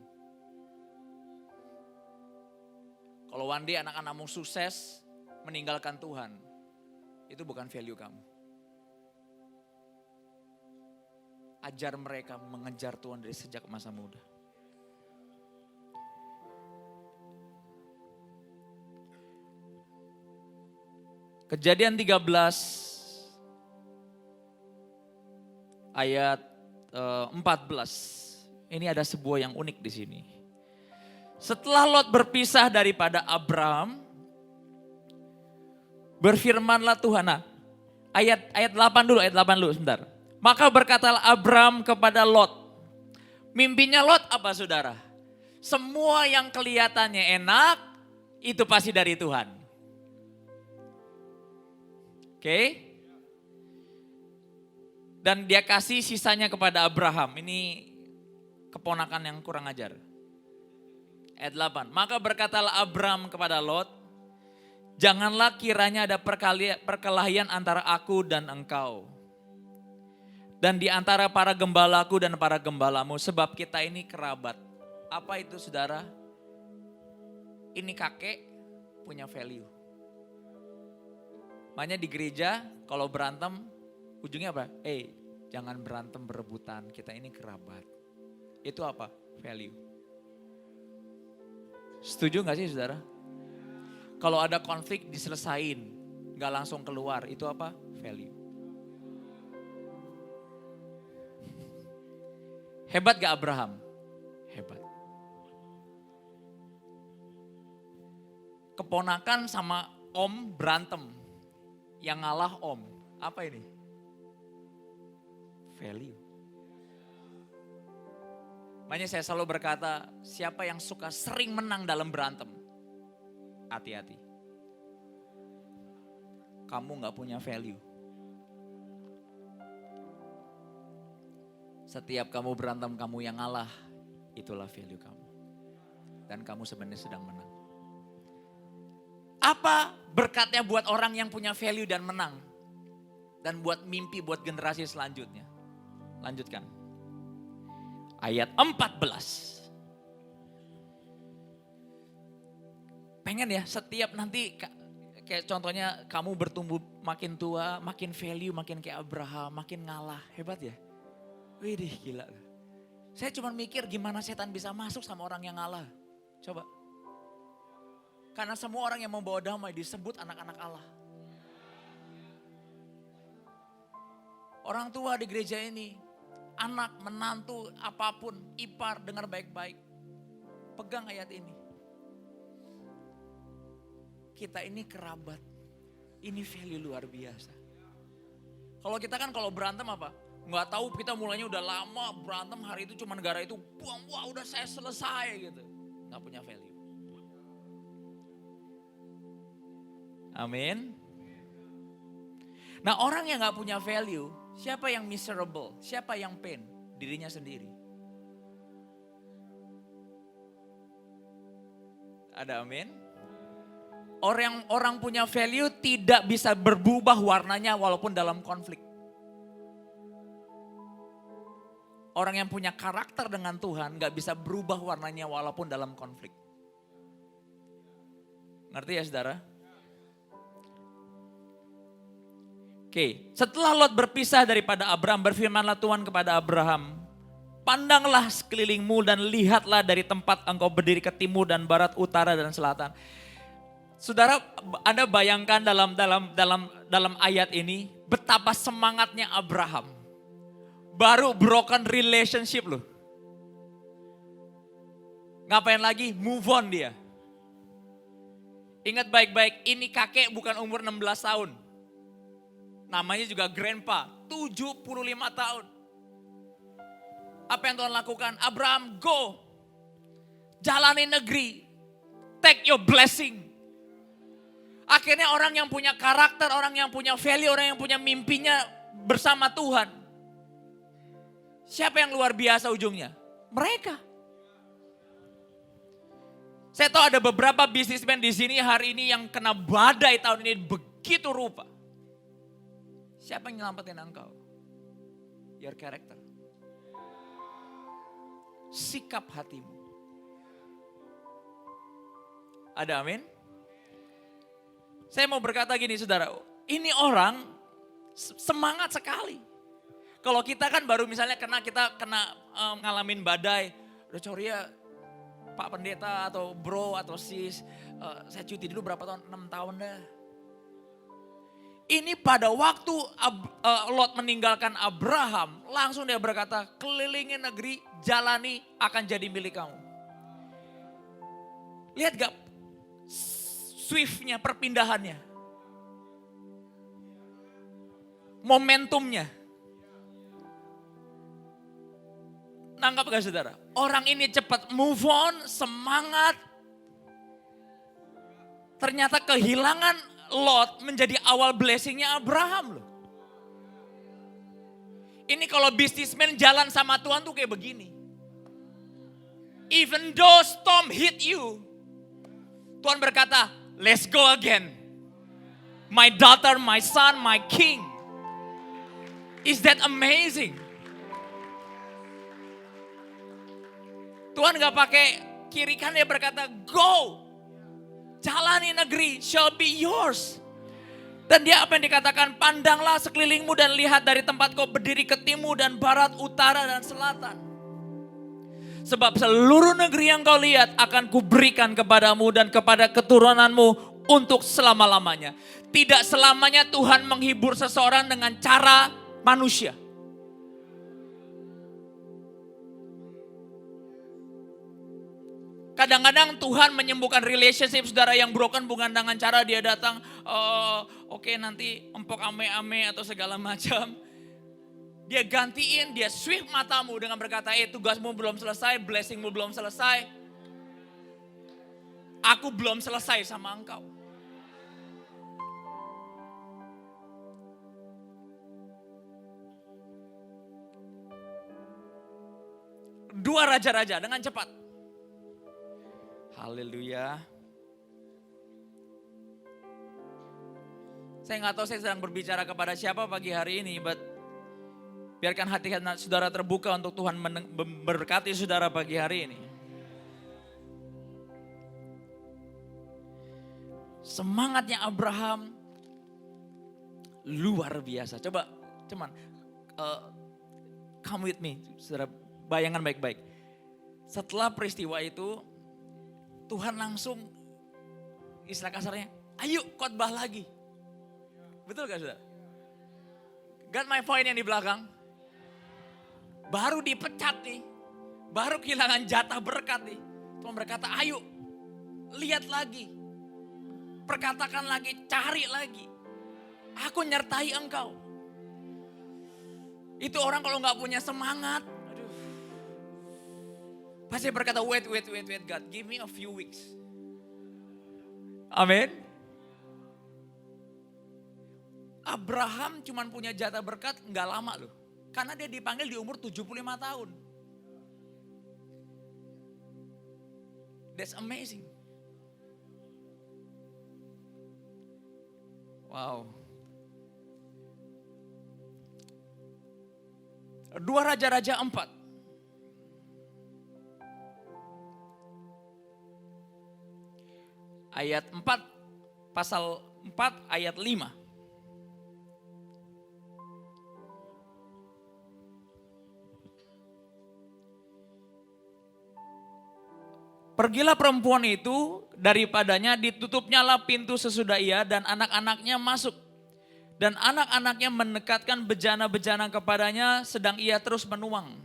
Kalau one day anak-anakmu sukses meninggalkan Tuhan, itu bukan value kamu. Ajar mereka mengejar Tuhan dari sejak masa muda. Kejadian 13 ayat 14. Ini ada sebuah yang unik di sini. Setelah Lot berpisah daripada Abraham, berfirmanlah Tuhan. Nah, ayat 8 dulu sebentar. Maka berkatalah Abraham kepada Lot. Mimpinya Lot apa saudara? Semua yang kelihatannya enak, itu pasti dari Tuhan. Oke? Dan dia kasih sisanya kepada Abraham. Ini keponakan yang kurang ajar. Ayat 8. Maka berkatalah Abraham kepada Lot, janganlah kiranya ada perkelahian antara aku dan engkau. Dan di antara para gembalaku dan para gembalamu, sebab kita ini kerabat. Apa itu saudara? Ini kakek punya value. Makanya di gereja kalau berantem, ujungnya apa? Jangan berantem berebutan, kita ini kerabat. Itu apa? Value. Setuju gak sih saudara? Kalau ada konflik diselesain, gak langsung keluar, itu apa? Value. Hebat gak Abraham? Hebat. Keponakan sama om berantem. Yang ngalah om. Apa ini? Value. Makanya saya selalu berkata, siapa yang suka sering menang dalam berantem? Hati-hati. Kamu gak punya value. Setiap kamu berantem, kamu yang ngalah, itulah value kamu. Dan kamu sebenarnya sedang menang. Apa berkatnya buat orang yang punya value dan menang? Dan buat mimpi, buat generasi selanjutnya. Lanjutkan. Ayat 14. Pengen ya setiap nanti, kayak contohnya kamu bertumbuh makin tua, makin value, makin kayak Abraham, makin ngalah. Hebat ya? Widih gila. Saya cuma mikir gimana setan bisa masuk sama orang yang ngalah. Coba. Karena semua orang yang membawa damai disebut anak-anak Allah. Orang tua di gereja ini, anak, menantu, apapun, ipar, dengar baik-baik. Pegang ayat ini. Kita ini kerabat. Ini value luar biasa. Kalau kita kan kalau berantem apa? Nggak tahu kita mulainya udah lama berantem, hari itu cuma negara itu buang, wah udah saya selesai gitu. Nggak punya value. Amin. Nah orang yang nggak punya value, siapa yang miserable? Siapa yang pain? Dirinya sendiri. Ada amin? Orang punya value tidak bisa berubah warnanya walaupun dalam konflik. Orang yang punya karakter dengan Tuhan gak bisa berubah warnanya walaupun dalam konflik. Ngerti ya saudara? Oke, setelah Lot berpisah daripada Abraham, berfirmanlah Tuhan kepada Abraham, pandanglah sekelilingmu dan lihatlah dari tempat engkau berdiri ke timur dan barat, utara dan selatan. Saudara, Anda bayangkan dalam ayat ini betapa semangatnya Abraham. Baru broken relationship loh. Ngapain lagi? Move on dia. Ingat baik-baik, ini kakek bukan umur 16 tahun. Namanya juga grandpa, 75 tahun. Apa yang Tuhan lakukan? Abraham, go. Jalani negeri. Take your blessing. Akhirnya orang yang punya karakter, orang yang punya value, orang yang punya mimpinya bersama Tuhan. Siapa yang luar biasa ujungnya? Mereka. Saya tahu ada beberapa bisnismen di sini hari ini yang kena badai tahun ini begitu rupa. Siapa yang nyelamatin engkau? Your character. Sikap hatimu. Ada amin? Saya mau berkata gini saudara, ini orang semangat sekali. Kalau kita kan baru misalnya kita kena ngalamin badai, udah sorry ya Pak Pendeta atau bro atau sis, saya cuti dulu berapa tahun, 6 tahun dah. Ini pada waktu Lot meninggalkan Abraham, langsung dia berkata, kelilingi negeri, jalani akan jadi milik kamu. Lihat gak swiftnya, perpindahannya. Momentumnya. Nangkap gak saudara? Orang ini cepat move on, semangat. Ternyata kehilangan Lot menjadi awal blessingnya Abraham loh. Ini kalau bisnismen jalan sama Tuhan tuh kayak begini. Even though storm hit you, Tuhan berkata, let's go again. My daughter, my son, my king. Is that amazing? Tuhan gak pakai kiri kan, dia berkata, go. Jalani negeri shall be yours. Dan dia apa yang dikatakan, pandanglah sekelilingmu dan lihat dari tempat kau berdiri ke timur dan barat, utara dan selatan. Sebab seluruh negeri yang kau lihat akan kuberikan kepadamu dan kepada keturunanmu untuk selama-lamanya. Tidak selamanya Tuhan menghibur seseorang dengan cara manusia. Kadang-kadang Tuhan menyembuhkan relationship saudara yang broken bukan dengan cara dia datang, oke, nanti empok ame-ame atau segala macam. Dia gantiin, dia swift matamu dengan berkata, tugasmu belum selesai, blessingmu belum selesai. Aku belum selesai sama engkau. Dua raja-raja dengan cepat. Haleluya. Saya nggak tahu saya sedang berbicara kepada siapa pagi hari ini, but biarkan hati saudara terbuka untuk Tuhan memberkati saudara pagi hari ini. Semangatnya Abraham luar biasa. Coba, come with me, saudara, bayangan baik-baik. Setelah peristiwa itu, Tuhan langsung, istilah kasarnya, ayo khotbah lagi. Betul gak saudara? Got my point yang di belakang? Baru dipecat nih, baru kehilangan jatah berkat nih. Tuhan berkata, ayo lihat lagi, perkatakan lagi, cari lagi. Aku nyertai engkau. Itu orang kalau gak punya semangat, pasti berkata, wait God, give me a few weeks. Amin. Abraham cuma punya jatah berkat gak lama loh. Karena dia dipanggil di umur 75 tahun. That's amazing. Wow. 2 Raja-Raja 4. Ayat 4, pasal 4 ayat 5. Pergilah perempuan itu, daripadanya ditutupnyalah pintu sesudah ia dan anak-anaknya masuk. Dan anak-anaknya mendekatkan bejana-bejana kepadanya sedang ia terus menuang.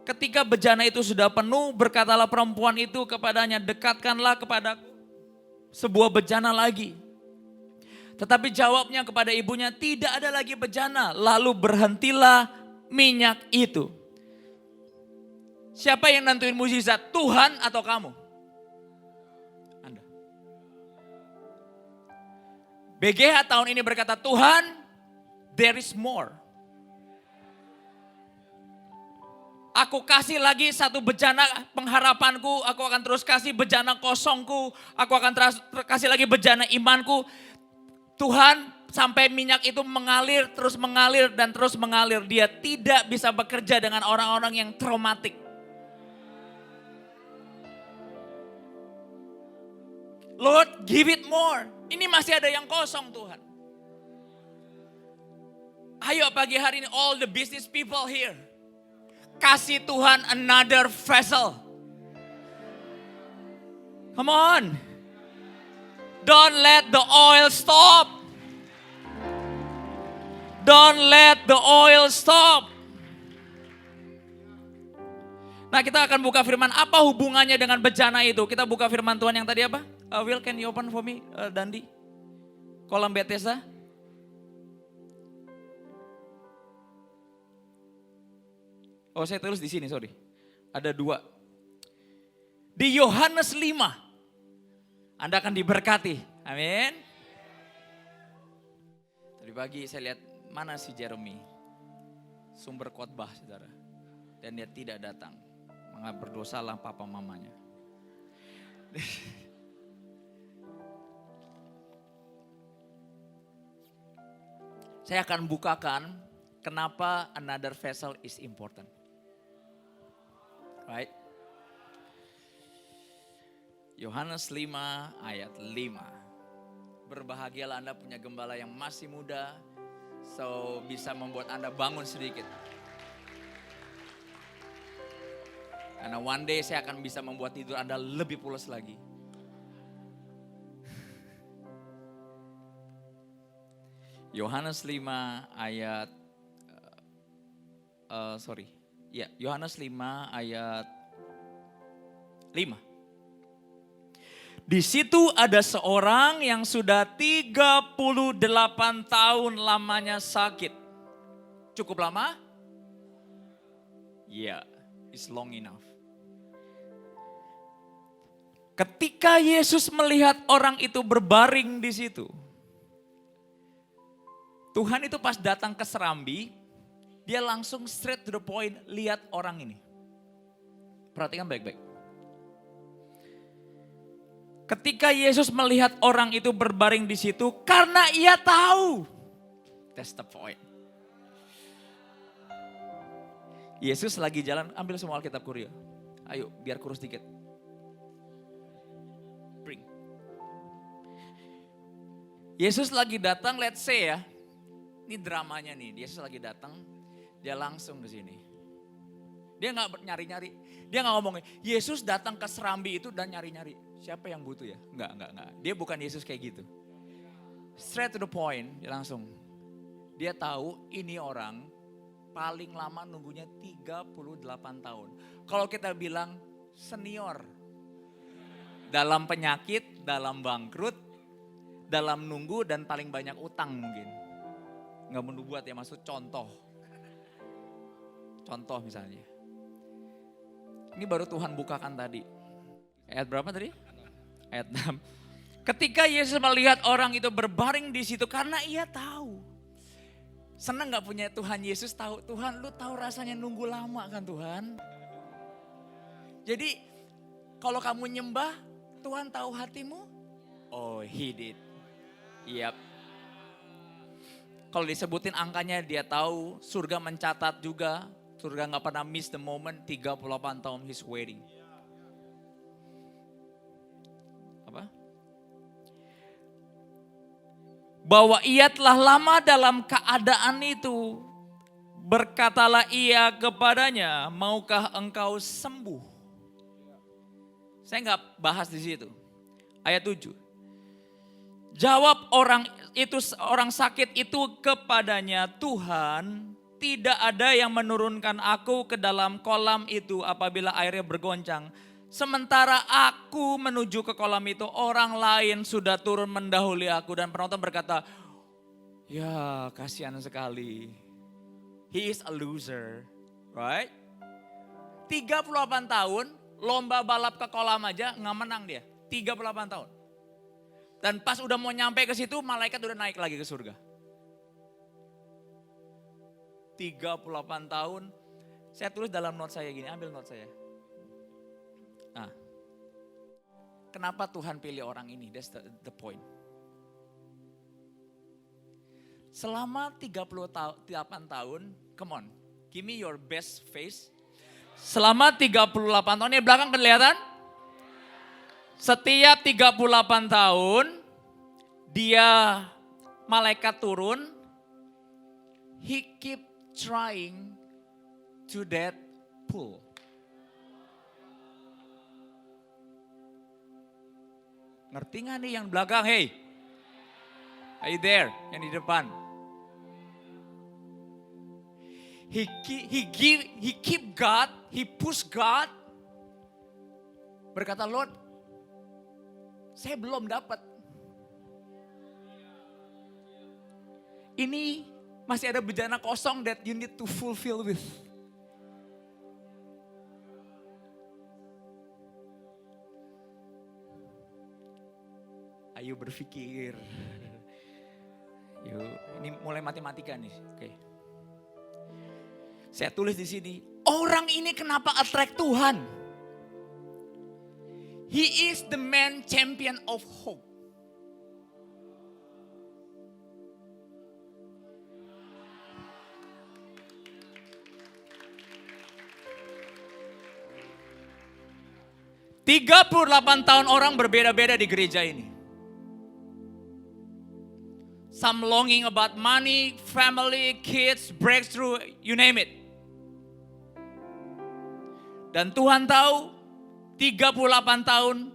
Ketika bejana itu sudah penuh, berkatalah perempuan itu kepadanya, dekatkanlah kepadaku sebuah bejana lagi. Tetapi jawabnya kepada ibunya, tidak ada lagi bejana. Lalu berhentilah minyak itu. Siapa yang nentuin mukjizat? Tuhan atau kamu? Anda. BGH tahun ini berkata, Tuhan, there is more. Aku kasih lagi satu bejana pengharapanku, aku akan terus kasih bejana kosongku, aku akan kasih lagi bejana imanku. Tuhan, sampai minyak itu mengalir, dan terus mengalir. Dia tidak bisa bekerja dengan orang-orang yang traumatik. Lord, give it more. Ini masih ada yang kosong Tuhan. Ayo pagi hari ini, all the business people here. Kasih Tuhan another vessel. Come on. Don't let the oil stop. Don't let the oil stop. Nah, kita akan buka firman, apa hubungannya dengan bejana itu? Kita buka firman Tuhan yang tadi apa? Will, can you open for me, Dandi? Kolam Bethesda. Oh, saya tulis di sini, sorry. Ada 2. Di Yohanes 5. Anda akan diberkati. Amin. Tadi pagi saya lihat, mana si Jeremy? Sumber khotbah, saudara. Dan dia tidak datang. Maka berdosalah papa mamanya. Saya akan bukakan kenapa another vessel is important. Right? Yohanes 5 ayat 5. Berbahagialah Anda punya gembala yang masih muda, so bisa membuat Anda bangun sedikit. Karena one day saya akan bisa membuat tidur Anda lebih pulas lagi. Yohanes 5 ayat Yohanes 5 ayat 5. Di situ ada seorang yang sudah 38 tahun lamanya sakit. Cukup lama? Ya, it's long enough. Ketika Yesus melihat orang itu berbaring di situ, Tuhan itu pas datang ke Serambi, dia langsung straight to the point, lihat orang ini. Perhatikan baik-baik. Ketika Yesus melihat orang itu berbaring di situ, karena ia tahu. That's the point. Yesus lagi jalan, ambil semua Alkitab Kuria. Ayo, biar kurus dikit. Bring. Yesus lagi datang, let's say ya. Ini dramanya nih, Yesus lagi datang. Dia langsung ke sini. Dia gak nyari-nyari. Dia gak ngomongin, Yesus datang ke Serambi itu dan nyari-nyari. Siapa yang butuh ya? Enggak. Dia bukan Yesus kayak gitu. Straight to the point, dia langsung. Dia tahu ini orang paling lama nunggunya 38 tahun. Kalau kita bilang senior. Dalam penyakit, dalam bangkrut, dalam nunggu dan paling banyak utang mungkin. Gak mau buat ya, maksud contoh. Contoh misalnya. Ini baru Tuhan bukakan tadi. Ayat berapa tadi? Ayat 6. Ketika Yesus melihat orang itu berbaring di situ karena ia tahu. Senang gak punya Tuhan Yesus tahu, Tuhan lu tahu rasanya nunggu lama kan Tuhan. Jadi kalau kamu nyembah, Tuhan tahu hatimu? Oh, he did. Yap. Kalau disebutin angkanya dia tahu, surga mencatat juga. Surga gak pernah miss the moment, 38 tahun he's waiting. Apa? Bahwa ia telah lama dalam keadaan itu. Berkatalah ia kepadanya, maukah engkau sembuh? Saya gak bahas di situ. Ayat 7. Jawab orang itu, orang sakit itu kepadanya, Tuhan, tidak ada yang menurunkan aku ke dalam kolam itu apabila airnya bergoncang. Sementara aku menuju ke kolam itu, orang lain sudah turun mendahului aku. Dan penonton berkata, ya kasihan sekali. He is a loser, right? 38 tahun, lomba balap ke kolam aja nggak menang dia. 38 tahun. Dan pas udah mau nyampe ke situ, malaikat udah naik lagi ke surga. 38 tahun, saya tulis dalam note saya gini, ambil note saya. Nah, kenapa Tuhan pilih orang ini? That's the point. Selama 38 tahun, come on, give me your best face. Selama 38 tahun, ini belakang kelihatan? Setiap 38 tahun, dia malaikat turun, he keep trying to that pool. Ngerti gak nih yang belakang? Hey, are you there? Yang di depan. He keep God, he push God. Berkata, Lord, saya belum dapat. Ini masih ada bejana kosong that you need to fulfill with. Ayo berpikir. Yuk, ini mulai matematika nih. Oke. Saya tulis di sini, orang ini kenapa attract Tuhan? He is the man champion of hope. Tiga 38 tahun orang berbeda-beda di gereja ini. Some longing about money, family, kids, breakthrough, you name it. Dan Tuhan tahu 38 tahun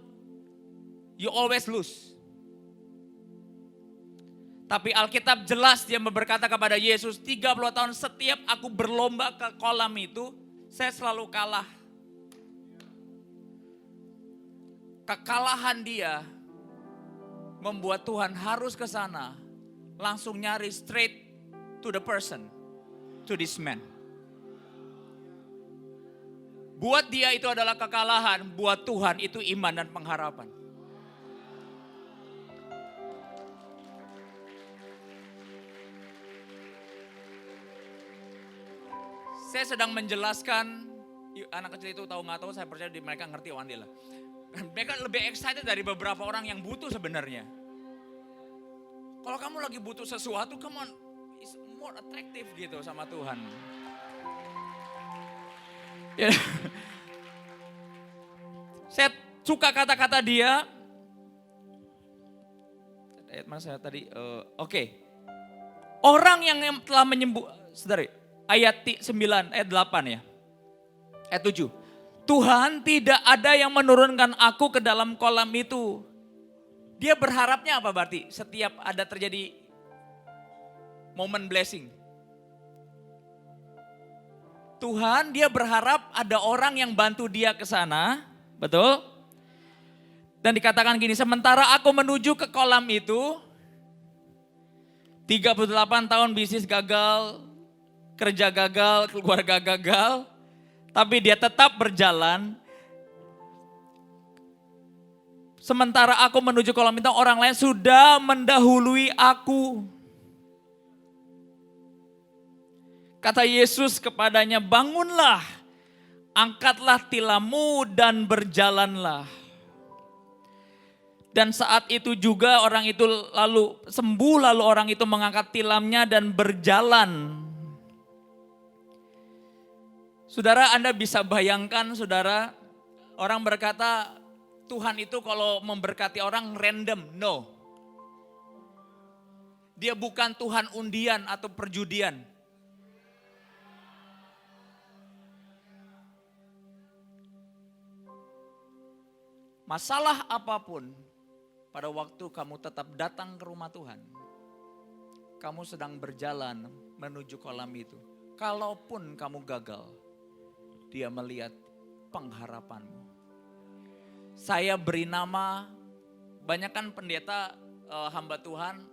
you always lose. Tapi Alkitab jelas dia berkata kepada Yesus, 30 tahun setiap aku berlomba ke kolam itu, saya selalu kalah. Kekalahan dia membuat Tuhan harus ke sana, langsung nyari straight to the person, to this man. Buat dia itu adalah kekalahan, buat Tuhan itu iman dan pengharapan. Saya sedang menjelaskan, anak kecil itu tahu nggak tahu, saya percaya mereka ngerti Wandela. Mereka lebih excited dari beberapa orang yang butuh sebenarnya. Kalau kamu lagi butuh sesuatu, come on, it's more attractive gitu sama Tuhan. Ya. Saya suka kata-kata dia. Ayat mana saya tadi? Oke. Orang yang telah menyembuh, saudara, ayat 9, ayat 8 ya. Ayat 7. Tuhan tidak ada yang menurunkan aku ke dalam kolam itu. Dia berharapnya apa berarti? Setiap ada terjadi momen blessing. Tuhan dia berharap ada orang yang bantu dia ke sana. Betul? Dan dikatakan gini, sementara aku menuju ke kolam itu, 38 tahun bisnis gagal, kerja gagal, keluarga gagal. Tapi dia tetap berjalan. Sementara aku menuju kolam itu, orang lain sudah mendahului aku. Kata Yesus kepadanya, bangunlah, angkatlah tilammu dan berjalanlah. Dan saat itu juga orang itu lalu sembuh, lalu orang itu mengangkat tilamnya dan berjalan. Saudara, Anda bisa bayangkan, saudara, orang berkata Tuhan itu kalau memberkati orang random, no. Dia bukan Tuhan undian atau perjudian. Masalah apapun, pada waktu kamu tetap datang ke rumah Tuhan, kamu sedang berjalan menuju kolam itu. Kalaupun kamu gagal, Dia melihat pengharapanmu. Saya beri nama, banyak kan pendeta hamba Tuhan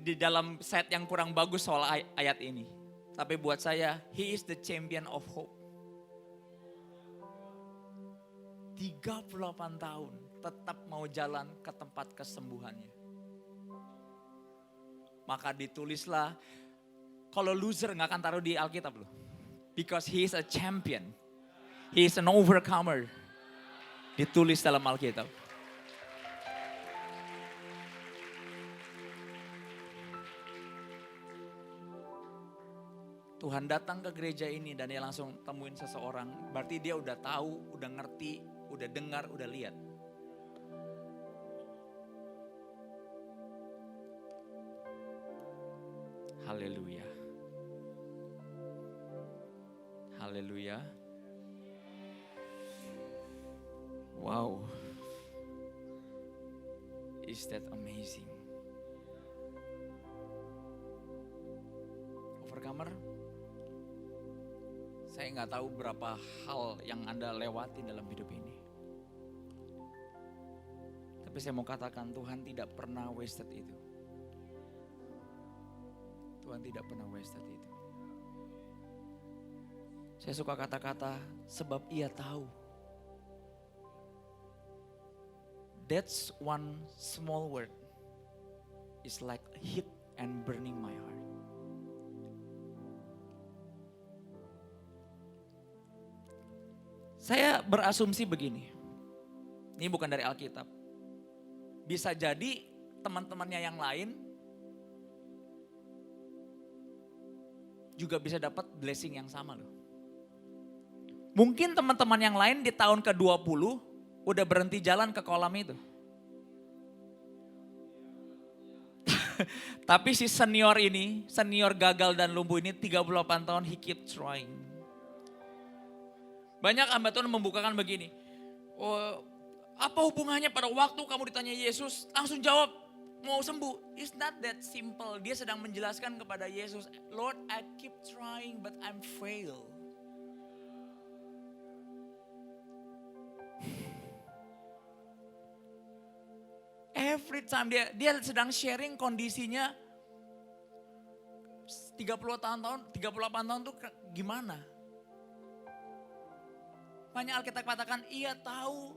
di dalam set yang kurang bagus soal ayat ini. Tapi buat saya, He is the champion of hope. 38 tahun tetap mau jalan ke tempat kesembuhannya. Maka ditulislah, kalau loser gak akan taruh di Alkitab loh. Because he is a champion. He is an overcomer. Ditulis dalam Alkitab. Tuhan datang ke gereja ini dan dia langsung temuin seseorang. Berarti dia udah tahu, udah ngerti, udah dengar, udah lihat. Haleluya. Haleluya. Wow. Is that amazing? Overcomer? Saya nggak tahu berapa hal yang Anda lewati dalam hidup ini. Tapi saya mau katakan Tuhan tidak pernah wasted itu. Tuhan tidak pernah wasted itu. Saya suka kata-kata sebab Ia tahu. That's one small word is like heat and burning my heart. Saya berasumsi begini, ini bukan dari Alkitab. Bisa jadi teman-temannya yang lain juga bisa dapat blessing yang sama loh. Mungkin teman-teman yang lain di tahun ke-20 udah berhenti jalan ke kolam itu. Tapi si senior ini, senior gagal dan lumpuh ini 38 tahun he keep trying. Banyak hamba Tuhan membukakan begini. Oh, apa hubungannya pada waktu kamu ditanya Yesus, langsung jawab mau sembuh. It's not that simple. Dia sedang menjelaskan kepada Yesus, Lord, I keep trying but I'm fail. Every time dia sedang sharing kondisinya 38 tahun tuh gimana? Banyak Alkitab katakan, ia tahu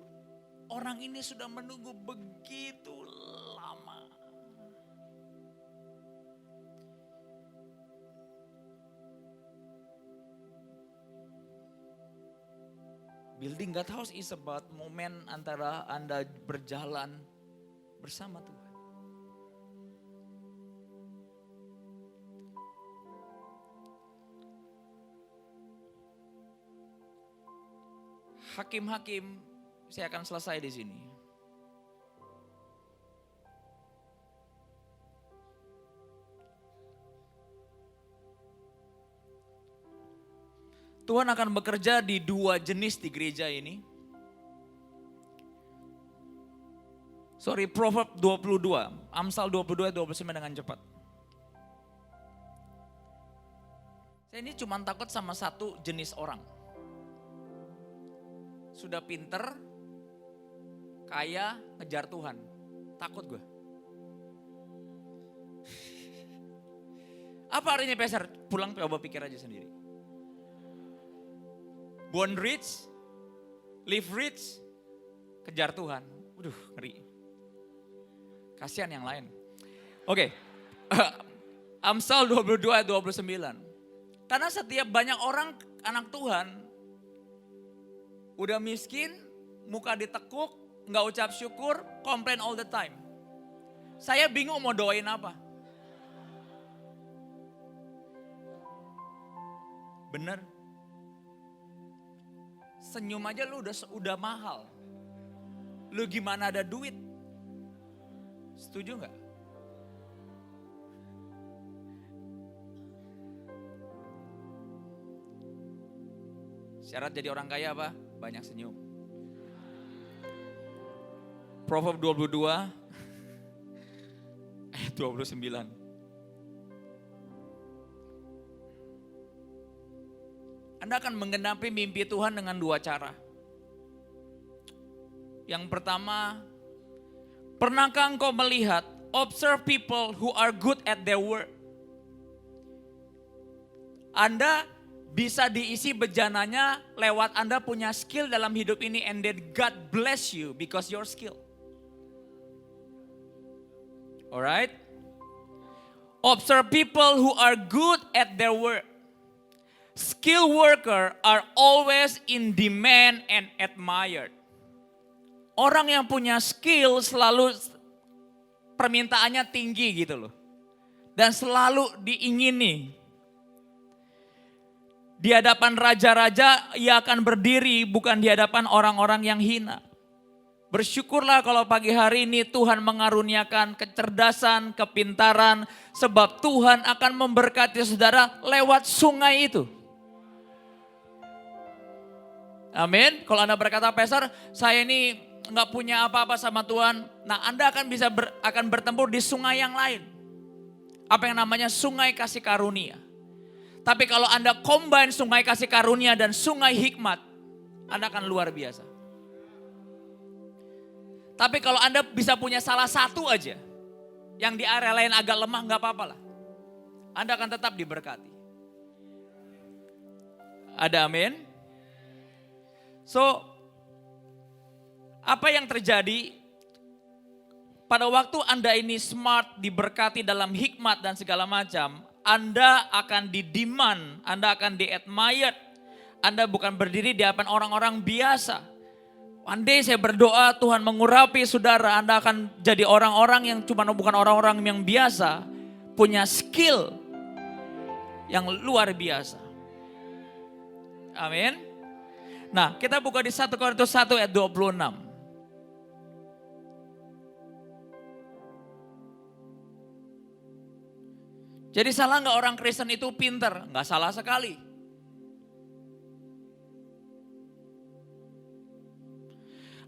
orang ini sudah menunggu begitu lama. Building God's house is about momen antara Anda berjalan bersama Tuhan. Hakim-hakim, saya akan selesai di sini. Tuhan akan bekerja di dua jenis di gereja ini. Proverb 22, Amsal 22, 29 dengan cepat. Saya ini cuma takut sama satu jenis orang. Sudah pinter, kaya, ngejar Tuhan. Takut gue. Apa artinya Pastor? Pulang coba pikir aja sendiri. Born rich, live rich, kejar Tuhan. Waduh, ngeri. Kasihan yang lain. Oke. Amsal 22 ayat 29. Karena setiap banyak orang anak Tuhan udah miskin, muka ditekuk, gak ucap syukur, komplain all the time. Saya bingung mau doain apa. Bener. Senyum aja lu udah mahal. Lu gimana ada duit? Setuju gak? Syarat jadi orang kaya apa? Banyak senyum. Proverb 22 ayat 29. Anda akan menggenapi mimpi Tuhan dengan dua cara. Yang pertama, pernahkah engkau melihat, observe people who are good at their work. Anda bisa diisi bejananya lewat Anda punya skill dalam hidup ini, and then God bless you because your skill. Alright? Observe people who are good at their work. Skilled worker are always in demand and admired. Orang yang punya skill selalu permintaannya tinggi gitu loh. Dan selalu diingini. Di hadapan raja-raja ia akan berdiri, bukan di hadapan orang-orang yang hina. Bersyukurlah kalau pagi hari ini Tuhan mengaruniakan kecerdasan, kepintaran, sebab Tuhan akan memberkati saudara lewat sungai itu. Amin. Kalau Anda berkata, Pastor, saya ini nggak punya apa-apa sama Tuhan. Nah, Anda akan bisa akan bertempur di sungai yang lain. Apa yang namanya sungai kasih karunia. Tapi kalau Anda combine sungai kasih karunia dan sungai hikmat, Anda akan luar biasa. Tapi kalau Anda bisa punya salah satu aja, yang di area lain agak lemah, nggak apa-apa lah. Anda akan tetap diberkati. Ada amin? So, apa yang terjadi pada waktu Anda ini smart, diberkati dalam hikmat dan segala macam, Anda akan di-demand, Anda akan di-admired. Anda bukan berdiri di hadapan orang-orang biasa. One day saya berdoa Tuhan mengurapi saudara, Anda akan jadi orang-orang yang bukan orang-orang yang biasa, punya skill yang luar biasa. Amin. Nah, kita buka di 1 Korintus 1 ayat 26. Jadi salah nggak orang Kristen itu pinter? Nggak salah sekali.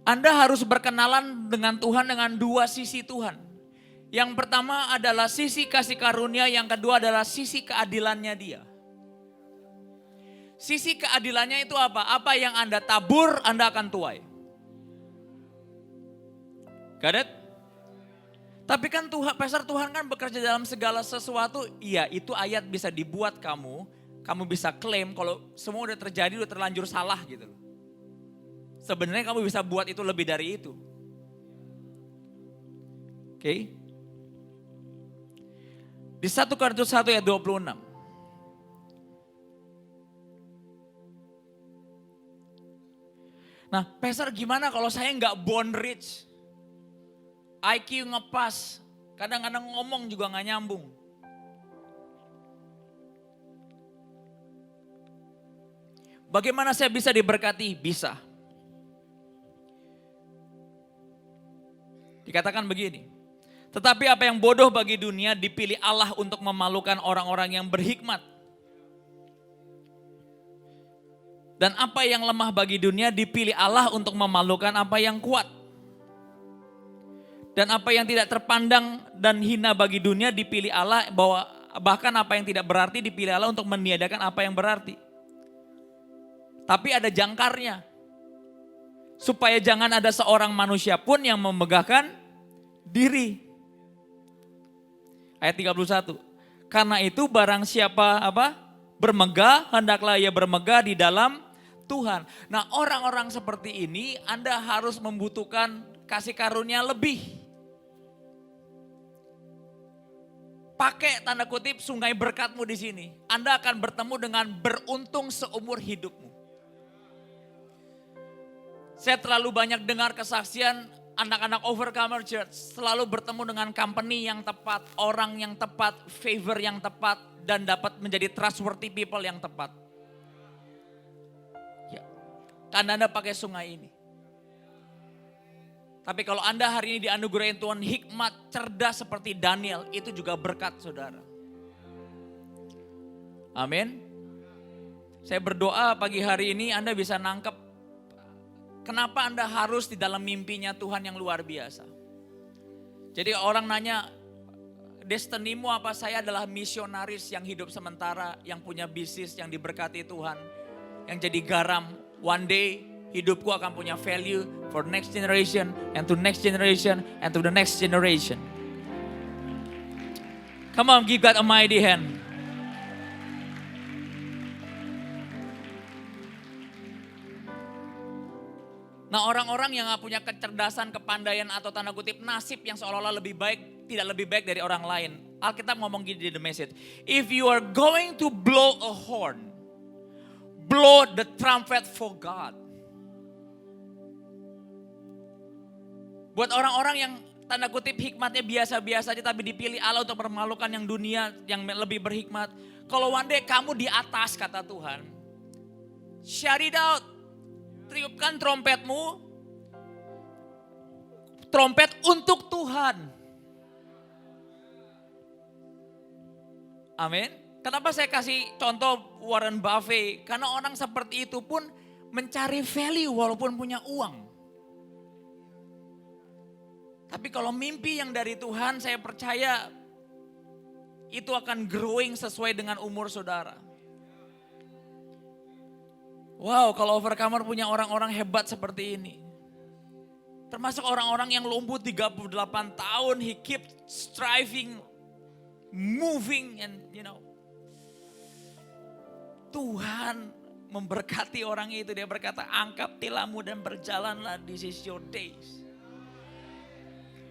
Anda harus berkenalan dengan Tuhan dengan dua sisi Tuhan. Yang pertama adalah sisi kasih karunia, yang kedua adalah sisi keadilannya Dia. Sisi keadilannya itu apa? Apa yang Anda tabur, Anda akan tuai. Got it? Tapi kan Pastor, Tuhan kan bekerja dalam segala sesuatu. Iya, itu ayat bisa dibuat kamu bisa klaim kalau semua udah terjadi, udah terlanjur salah gitu. Sebenarnya kamu bisa buat itu lebih dari itu. Oke. Di 1 Korintus 1 ayat 26. Nah, Pastor, gimana kalau saya nggak born rich? IQ ngepas, kadang-kadang ngomong juga gak nyambung. Bagaimana saya bisa diberkati? Bisa. Dikatakan begini, tetapi apa yang bodoh bagi dunia dipilih Allah untuk memalukan orang-orang yang berhikmat. Dan apa yang lemah bagi dunia dipilih Allah untuk memalukan apa yang kuat. Dan apa yang tidak terpandang dan hina bagi dunia dipilih Allah, bahkan apa yang tidak berarti dipilih Allah untuk meniadakan apa yang berarti. Tapi ada jangkarnya. Supaya jangan ada seorang manusia pun yang memegahkan diri. Ayat 31. Karena itu barang siapa bermegah, hendaklah ia bermegah di dalam Tuhan. Nah, orang-orang seperti ini Anda harus membutuhkan kasih karunia lebih. Pakai tanda kutip sungai berkatmu di sini. Anda akan bertemu dengan beruntung seumur hidupmu. Saya terlalu banyak dengar kesaksian anak-anak Overcomer Church selalu bertemu dengan company yang tepat, orang yang tepat, favor yang tepat, dan dapat menjadi trustworthy people yang tepat. Ya, karena Anda pakai sungai ini. Tapi kalau Anda hari ini dianugerahin Tuhan hikmat, cerdas seperti Daniel, itu juga berkat saudara. Amin. Saya berdoa pagi hari ini Anda bisa nangkep kenapa Anda harus di dalam mimpinya Tuhan yang luar biasa. Jadi orang nanya, destinimu apa? Saya adalah misionaris yang hidup sementara, yang punya bisnis, yang diberkati Tuhan. yang jadi garam. One day hidupku akan punya value for next generation and to next generation and to the next generation. Come on, give God a mighty hand. Nah, orang-orang yang gak punya kecerdasan, kepandaian atau tanda kutip nasib yang seolah-olah lebih baik, tidak lebih baik dari orang lain. Alkitab ngomong gini di The Message. If you are going to blow a horn, blow the trumpet for God. Buat orang-orang yang tanda kutip hikmatnya biasa-biasa aja tapi dipilih Allah untuk mempermalukan yang dunia yang lebih berhikmat. Kalau one day kamu di atas kata Tuhan, shout it out. Tiupkan trompetmu, trompet untuk Tuhan. Amin. Kenapa saya kasih contoh Warren Buffett? Karena orang seperti itu pun mencari value walaupun punya uang. Tapi kalau mimpi yang dari Tuhan, saya percaya itu akan growing sesuai dengan umur saudara. Wow, kalau Overcomer punya orang-orang hebat seperti ini. Termasuk orang-orang yang lumpuh 38 tahun, he keep striving, moving and Tuhan memberkati orang itu. Dia berkata, angkat tilammu dan berjalanlah, this is your days.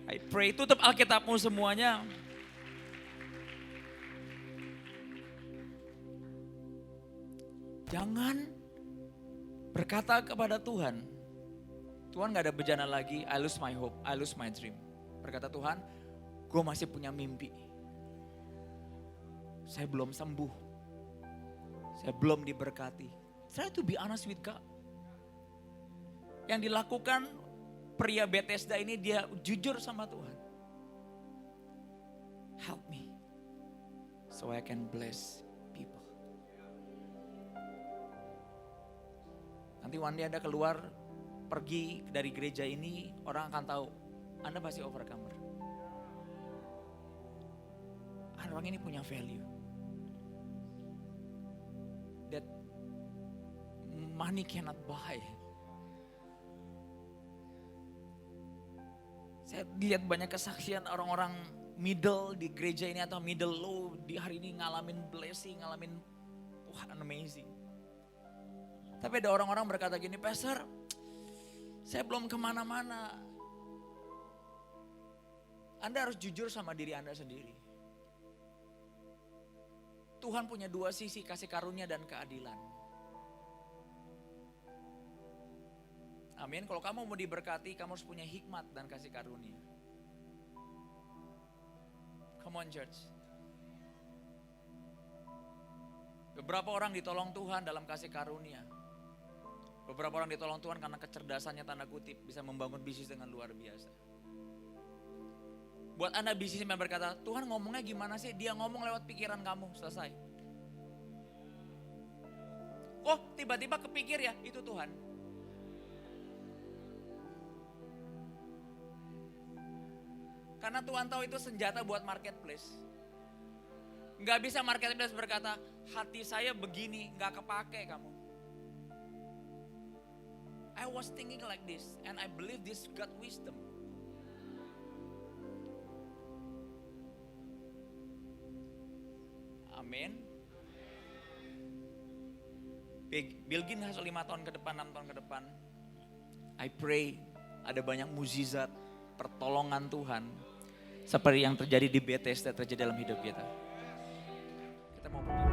I pray, tutup Alkitabmu semuanya. Jangan berkata kepada Tuhan, Tuhan gak ada bejana lagi, I lose my hope, I lose my dream. Berkata Tuhan, gue masih punya mimpi. Saya belum sembuh. Saya belum diberkati. Try to be honest with God. Yang dilakukan pria Bethesda ini, dia jujur sama Tuhan. Help me, so I can bless people. Nanti one day Anda keluar, pergi dari gereja ini, orang akan tahu, Anda pasti overcomer. Orang ini punya value. That money cannot buy. Saya lihat banyak kesaksian orang-orang middle di gereja ini atau middle low di hari ini ngalamin blessing, ngalamin amazing. Tapi ada orang-orang berkata gini, Pastor, saya belum kemana-mana. Anda harus jujur sama diri Anda sendiri. Tuhan punya dua sisi, kasih karunia dan keadilan. Amin. Kalau kamu mau diberkati, kamu harus punya hikmat dan kasih karunia. Come on church. Beberapa orang ditolong Tuhan dalam kasih karunia. Beberapa orang ditolong Tuhan karena kecerdasannya tanda kutip bisa membangun bisnis dengan luar biasa. Buat Anda bisnismen berkata, Tuhan ngomongnya gimana sih? Dia ngomong lewat pikiran kamu, selesai. Oh tiba-tiba kepikir ya, itu Tuhan. Karena Tuhan tahu itu senjata buat marketplace. Gak bisa marketplace berkata, hati saya begini, gak kepake kamu. I was thinking like this and I believe this God wisdom. Amin. Bill Gates 5 tahun ke depan, 6 tahun ke depan. I pray ada banyak mukjizat, pertolongan Tuhan. Seperti yang terjadi di Bethesda terjadi dalam hidup kita. Kita mau